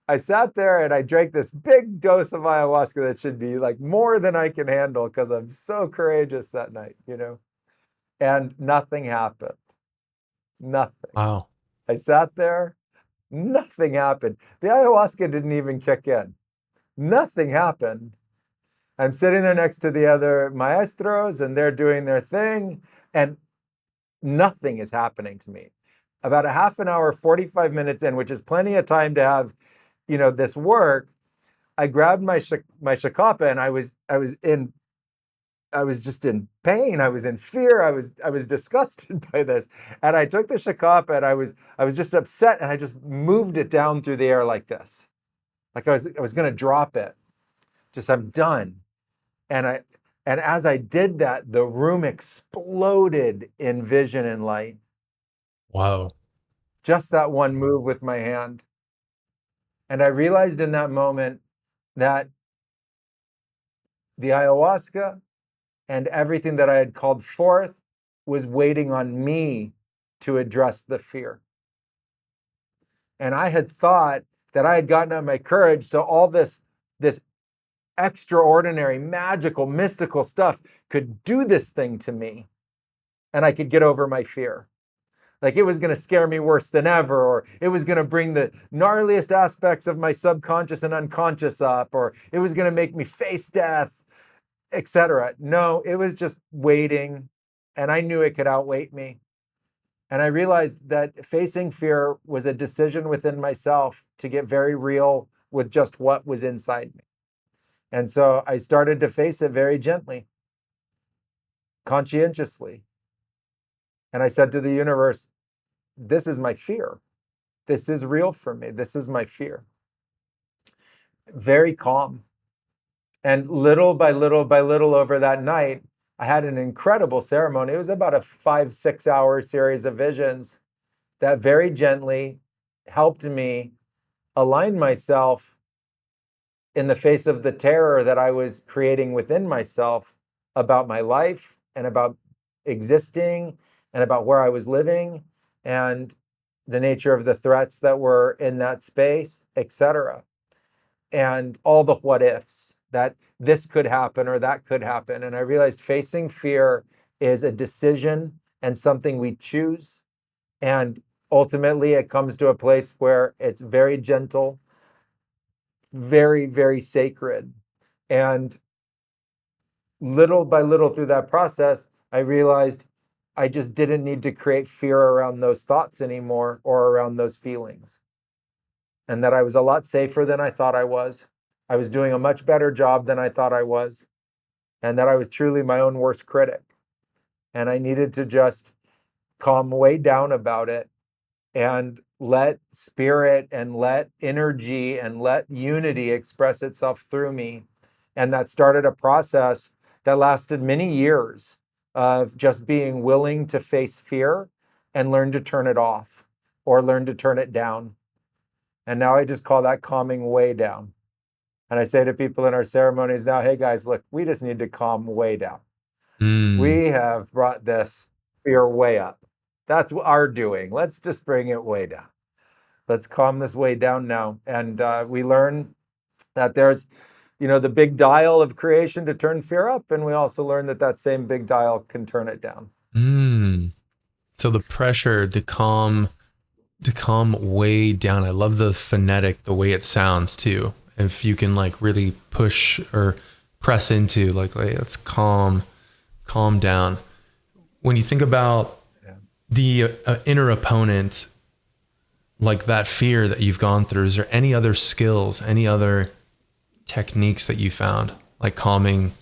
I sat there and I drank this big dose of ayahuasca that should be like more than I can handle because I'm so courageous that night. And nothing happened. Nothing. Wow. I sat there, nothing happened. The ayahuasca didn't even kick in. Nothing happened. I'm sitting there next to the other maestros and they're doing their thing and nothing is happening to me. About a half an hour, 45 minutes in, which is plenty of time to have this work, I grabbed my shakapa and I was just in pain. I was in fear. I was disgusted by this. And I took the shakapa and I was just upset and I just moved it down through the air like this. Like I was going to drop it. Just I'm done. And as I did that, the room exploded in vision and light. Wow. Just that one move with my hand. And I realized in that moment that the ayahuasca and everything that I had called forth was waiting on me to address the fear. And I had thought that I had gotten up my courage, so all this extraordinary, magical, mystical stuff could do this thing to me, and I could get over my fear. Like it was going to scare me worse than ever, or it was going to bring the gnarliest aspects of my subconscious and unconscious up, or it was going to make me face death, etc. No, it was just waiting, and I knew it could outweigh me. And I realized that facing fear was a decision within myself to get very real with just what was inside me. And so I started to face it very gently, conscientiously. And I said to the universe, this is my fear. This is real for me. This is my fear. Very calm. And little by little by little over that night, I had an incredible ceremony. It was about a 5-6 hour series of visions that very gently helped me align myself in the face of the terror that I was creating within myself about my life and about existing and about where I was living and the nature of the threats that were in that space, etc. And all the what ifs, that this could happen or that could happen. And I realized facing fear is a decision and something we choose. And ultimately, it comes to a place where it's very gentle, very, very sacred. And little by little through that process, I realized I just didn't need to create fear around those thoughts anymore or around those feelings. And that I was a lot safer than I thought I was. I was doing a much better job than I thought I was. And that I was truly my own worst critic. And I needed to just calm way down about it and let spirit and let energy and let unity express itself through me. And that started a process that lasted many years of just being willing to face fear and learn to turn it off or learn to turn it down. And now I just call that calming way down. And I say to people in our ceremonies now, hey guys, look, we just need to calm way down. We have brought this fear way up. That's our doing. Let's just bring it way down. Let's calm this way down now. And we learn that there's, the big dial of creation to turn fear up. And we also learn that that same big dial can turn it down. So the pressure to calm way down. I love the phonetic, the way it sounds too. If you can like really push or press into like let's calm down. When you think about the inner opponent, like that fear that you've gone through, is there any other skills, any other techniques that you found, like calming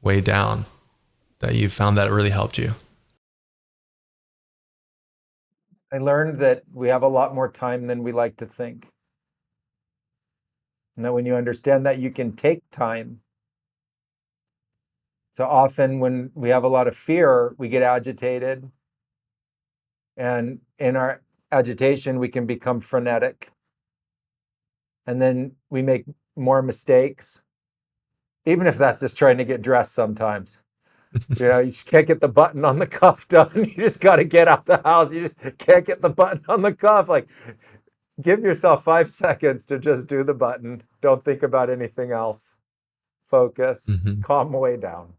way down, that you found that really helped you? I learned that we have a lot more time than we like to think. And that when you understand that you can take time. So often when we have a lot of fear, we get agitated. And in our agitation, we can become frenetic. And then we make more mistakes, even if that's just trying to get dressed sometimes. You just can't get the button on the cuff done. You just got to get out the house. You just can't get the button on the cuff. Like, give yourself 5 seconds to just do the button. Don't think about anything else. Focus, calm way down,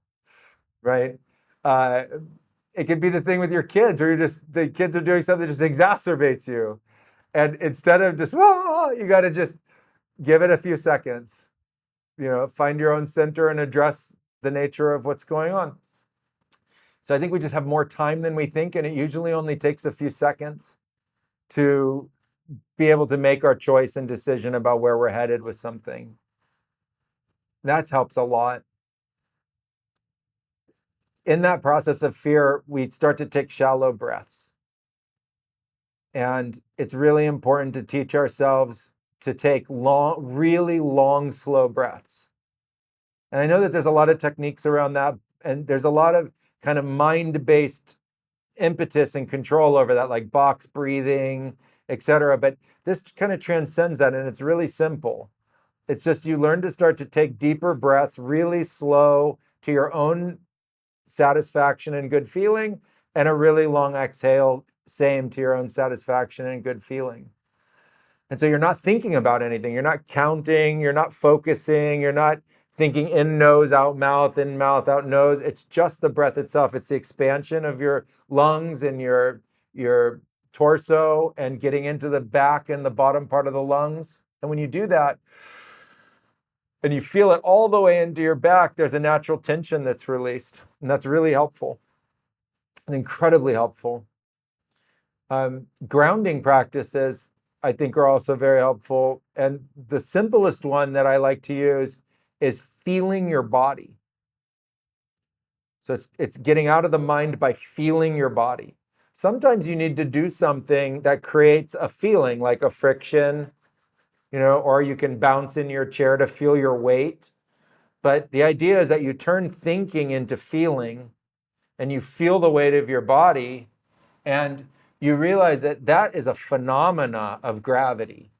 right? It could be the thing with your kids, where the kids are doing something that just exacerbates you. And instead of just, you got to just give it a few seconds, find your own center and address the nature of what's going on. So I think we just have more time than we think, and it usually only takes a few seconds to be able to make our choice and decision about where we're headed with something. That helps a lot. In that process of fear, we start to take shallow breaths. And it's really important to teach ourselves to take really long, slow breaths. And I know that there's a lot of techniques around that, and there's a lot of kind of mind-based impetus and control over that, like box breathing, etc. But this kind of transcends that, and it's really simple. It's just you learn to start to take deeper breaths, really slow, to your own satisfaction and good feeling, and a really long exhale, same, to your own satisfaction and good feeling. And so you're not thinking about anything. You're not counting. You're not focusing. You're not thinking in nose, out mouth, out nose. It's just the breath itself. It's the expansion of your lungs and your torso and getting into the back and the bottom part of the lungs. And when you do that and you feel it all the way into your back, there's a natural tension that's released. And that's really helpful, incredibly helpful. Grounding practices, I think, are also very helpful. And the simplest one that I like to use is feeling your body. So it's getting out of the mind by feeling your body. Sometimes you need to do something that creates a feeling, like a friction, or you can bounce in your chair to feel your weight. But the idea is that you turn thinking into feeling, and you feel the weight of your body, and you realize that that is a phenomena of gravity.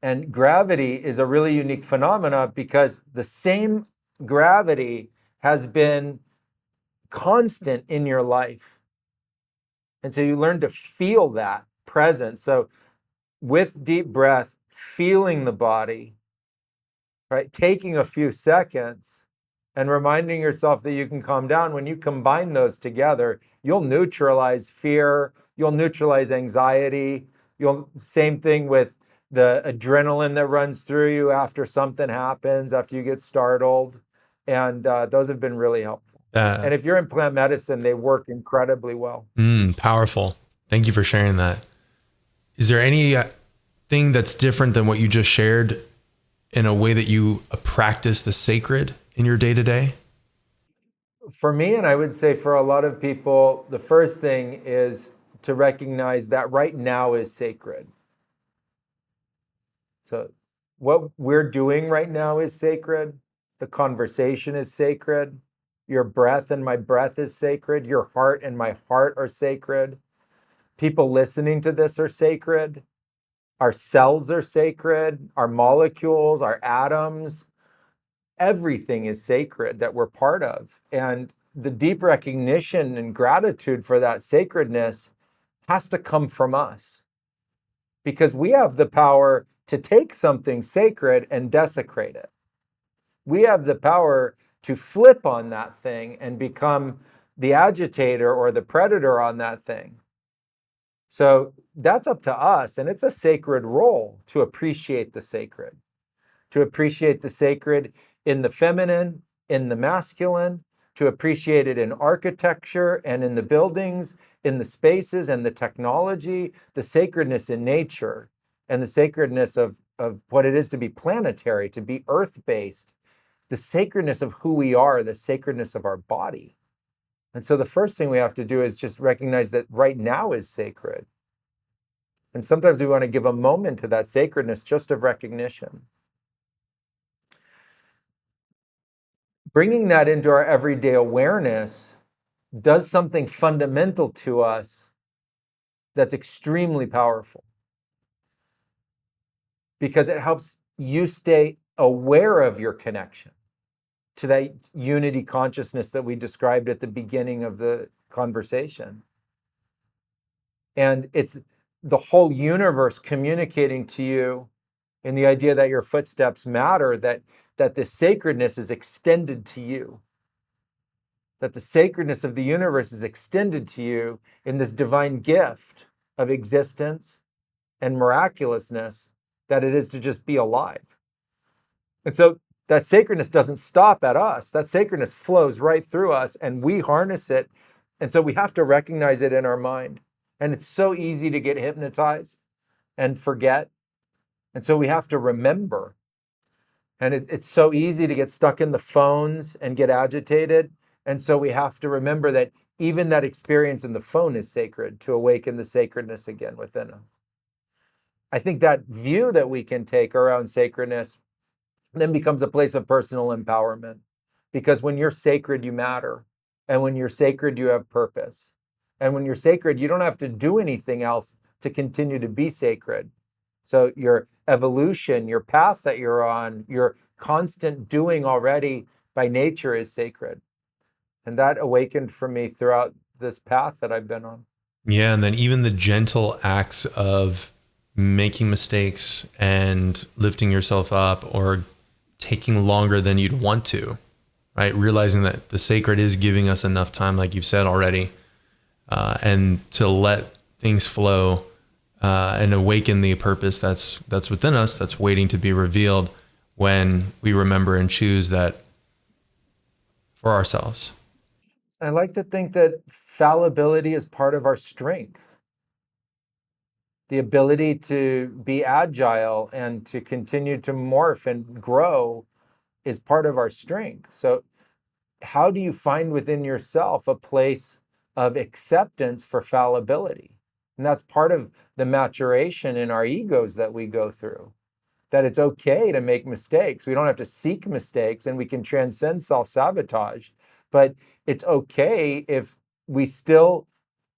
And gravity is a really unique phenomena because the same gravity has been constant in your life. And so you learn to feel that presence. So with deep breath, feeling the body, right? Taking a few seconds and reminding yourself that you can calm down. When you combine those together, you'll neutralize fear, you'll neutralize anxiety. Same thing with the adrenaline that runs through you after something happens, after you get startled. And those have been really helpful. And if you're in plant medicine, they work incredibly well. Powerful. Thank you for sharing that. Is there any thing that's different than what you just shared in a way that you practice the sacred in your day-to-day? For me, and I would say for a lot of people, the first thing is to recognize that right now is sacred. So what we're doing right now is sacred. The conversation is sacred. Your breath and my breath is sacred. Your heart and my heart are sacred. People listening to this are sacred. Our cells are sacred. Our molecules, our atoms, everything is sacred that we're part of. And the deep recognition and gratitude for that sacredness has to come from us, because we have the power to take something sacred and desecrate it. We have the power to flip on that thing and become the agitator or the predator on that thing. So that's up to us, and it's a sacred role to appreciate the sacred, in the feminine, in the masculine, to appreciate it in architecture and in the buildings, in the spaces and the technology, the sacredness in nature, and the sacredness of what it is to be planetary, to be earth-based, the sacredness of who we are, the sacredness of our body. And so the first thing we have to do is just recognize that right now is sacred. And sometimes we want to give a moment to that sacredness just of recognition. Bringing that into our everyday awareness does something fundamental to us that's extremely powerful, because it helps you stay aware of your connection to that unity consciousness that we described at the beginning of the conversation. And it's the whole universe communicating to you in the idea that your footsteps matter, that this sacredness is extended to you, that the sacredness of the universe is extended to you in this divine gift of existence and miraculousness that it is to just be alive. And so that sacredness doesn't stop at us. That sacredness flows right through us, and we harness it. And so we have to recognize it in our mind. And it's so easy to get hypnotized and forget. And so we have to remember. And it's so easy to get stuck in the phones and get agitated. And so we have to remember that even that experience in the phone is sacred, to awaken the sacredness again within us. I think that view that we can take around sacredness then becomes a place of personal empowerment. Because when you're sacred, you matter. And when you're sacred, you have purpose. And when you're sacred, you don't have to do anything else to continue to be sacred. So your evolution, your path that you're on, your constant doing already by nature is sacred. And that awakened for me throughout this path that I've been on. Yeah, and then even the gentle acts of making mistakes and lifting yourself up or taking longer than you'd want to, right? Realizing that the sacred is giving us enough time, like you've said already, and to let things flow and awaken the purpose that's within us, that's waiting to be revealed when we remember and choose that for ourselves. I like to think that fallibility is part of our strength. The ability to be agile and to continue to morph and grow is part of our strength. So, how do you find within yourself a place of acceptance for fallibility? And that's part of the maturation in our egos that we go through. That it's okay to make mistakes. We don't have to seek mistakes and we can transcend self sabotage. But it's okay if we still,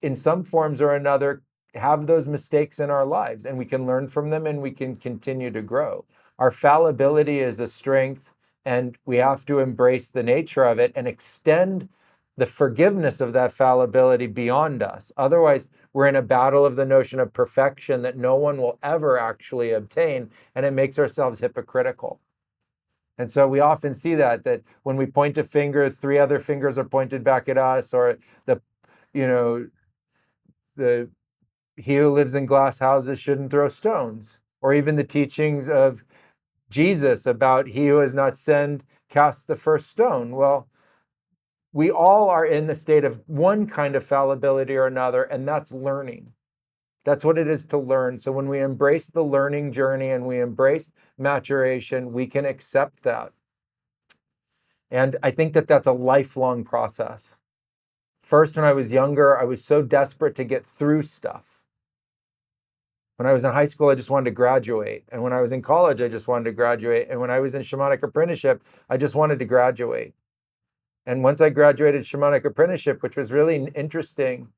in some forms or another, have those mistakes in our lives and we can learn from them and we can continue to grow. Our fallibility is a strength and we have to embrace the nature of it and extend the forgiveness of that fallibility beyond us. Otherwise, we're in a battle of the notion of perfection that no one will ever actually obtain, and it makes ourselves hypocritical. And so we often see that when we point a finger, three other fingers are pointed back at us, or the, you know, the he who lives in glass houses shouldn't throw stones, or even the teachings of Jesus about he who has not sinned cast the first stone. Well, we all are in the state of one kind of fallibility or another, and that's learning. That's what it is to learn. So when we embrace the learning journey and we embrace maturation, we can accept that. And I think that that's a lifelong process. First, when I was younger, I was so desperate to get through stuff. When I was in high school, I just wanted to graduate. And when I was in college, I just wanted to graduate. And when I was in shamanic apprenticeship, I just wanted to graduate. And once I graduated shamanic apprenticeship, which was really interesting,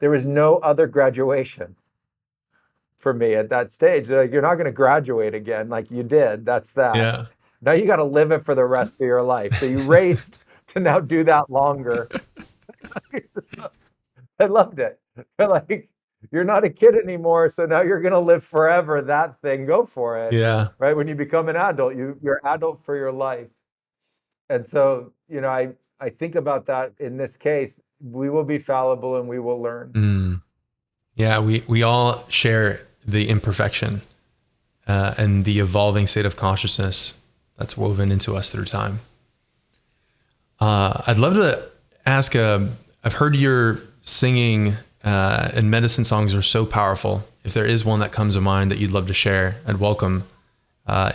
there was no other graduation for me at that stage. They're like, you're not going to graduate again like you did. That's that. Yeah. Now you got to live it for the rest of your life. So you raced to now do that longer. I loved it. They're like, you're not a kid anymore. So now you're going to live forever. That thing, go for it. Yeah. Right. When you become an adult, you're adult for your life. And so, I think about that in this case, we will be fallible and we will learn. Mm. Yeah. We all share the imperfection and the evolving state of consciousness that's woven into us through time. I'd love to ask, I've heard your singing and medicine songs are so powerful. If there is one that comes to mind that you'd love to share, I'd welcome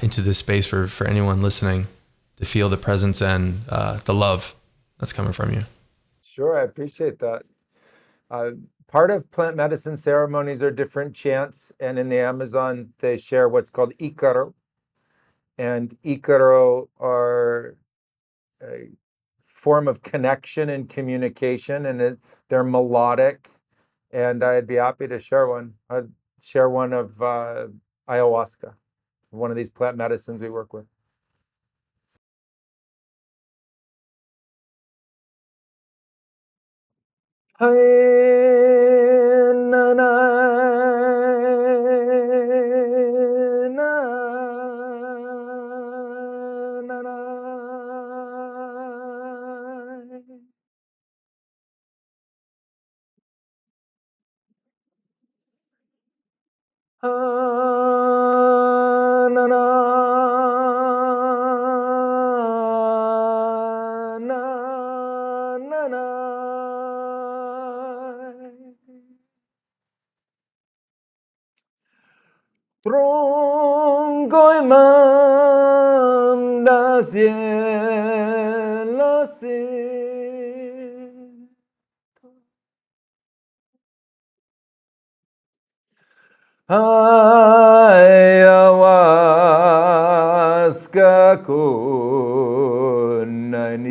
into this space for anyone listening to feel the presence and the love that's coming from you. Sure, I appreciate that. Uh, Part of plant medicine ceremonies are different chants, and in the Amazon, they share what's called ikaro. And ikaro are a form of connection and communication, and they're melodic. And I'd be happy to share one. I'd share one of ayahuasca, one of these plant medicines we work with. Hey, na, na, na, na, na. Ah, na, na, na, na, na. Tronco y manda cielo sin ayahuasca kunani.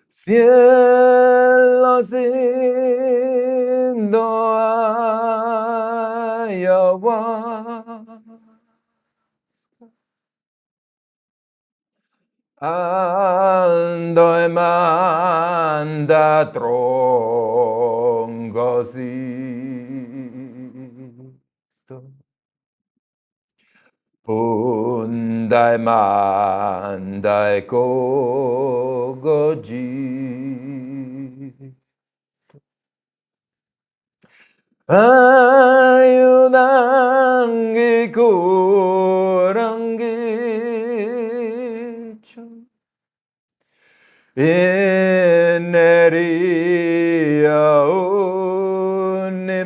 Cielo sin do ayahuasca. Ando e manda troncosito. Pundai mandai kogoji. Ayudangi kurangi ineria universo.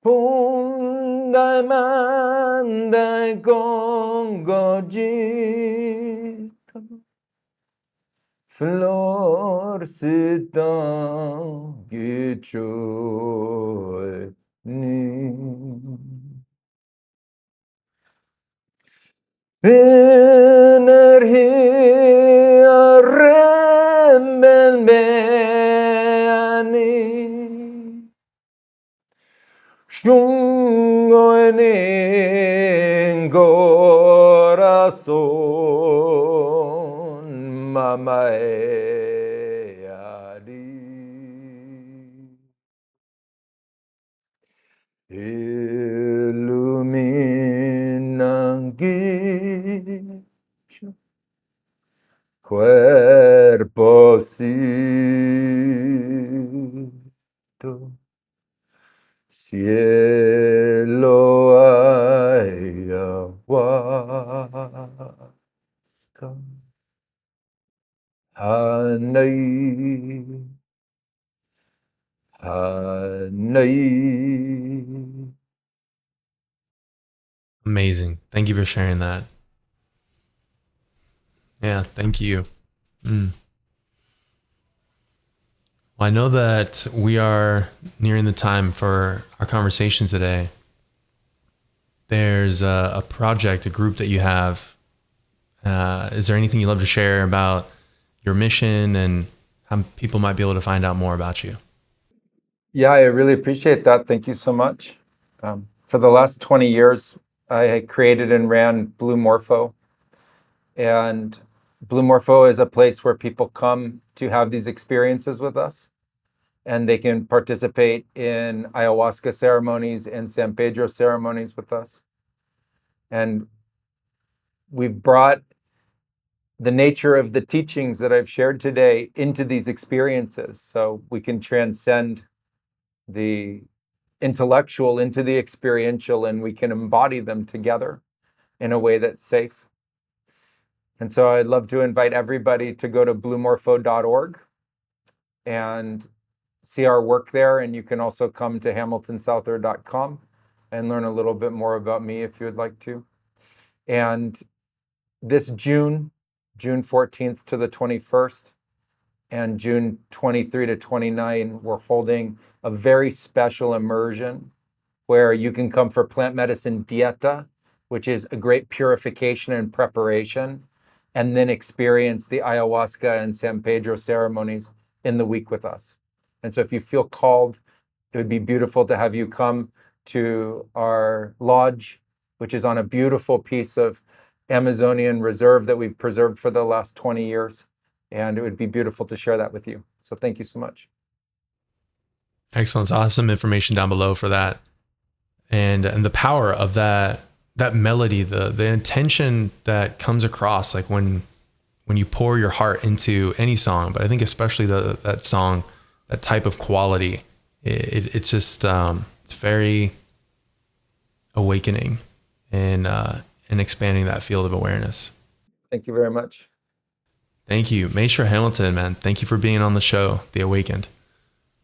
Pundai mandai congogito. Flor se tangue choi ni. Energia remembeani. Shungo en corazón, mama e adi. Illuminan cuerpo cielo ayahuasca. Hanai, hanai. Amazing. Thank you for sharing that. Yeah, thank you. Mm. Well, I know that we are nearing the time for our conversation today. There's a project, a group that you have. Is there anything you'd love to share about your mission and how people might be able to find out more about you? Yeah, I really appreciate that. Thank you so much. For the last 20 years, I had created and ran Blue Morpho. And Blue Morpho is a place where people come to have these experiences with us. And they can participate in ayahuasca ceremonies and San Pedro ceremonies with us. And we've brought the nature of the teachings that I've shared today into these experiences so we can transcend the intellectual into the experiential, and we can embody them together in a way that's safe. And so I'd love to invite everybody to go to bluemorpho.org and see our work there. And you can also come to hamiltonsouther.com and learn a little bit more about me if you would like to. And this June 14th to the 21st, and June 23 to 29, we're holding a very special immersion where you can come for plant medicine dieta, which is a great purification and preparation, and then experience the ayahuasca and San Pedro ceremonies in the week with us. And so if you feel called, it would be beautiful to have you come to our lodge, which is on a beautiful piece of Amazonian reserve that we've preserved for the last 20 years. And it would be beautiful to share that with you. So thank you so much. Excellent. Awesome information down below for that. And the power of that melody, the intention that comes across, like when you pour your heart into any song, but I think especially that song, that type of quality, it's just it's very awakening and expanding that field of awareness. Thank you very much. Thank you, Maestro Hamilton, man. Thank you for being on the show, The Awakened.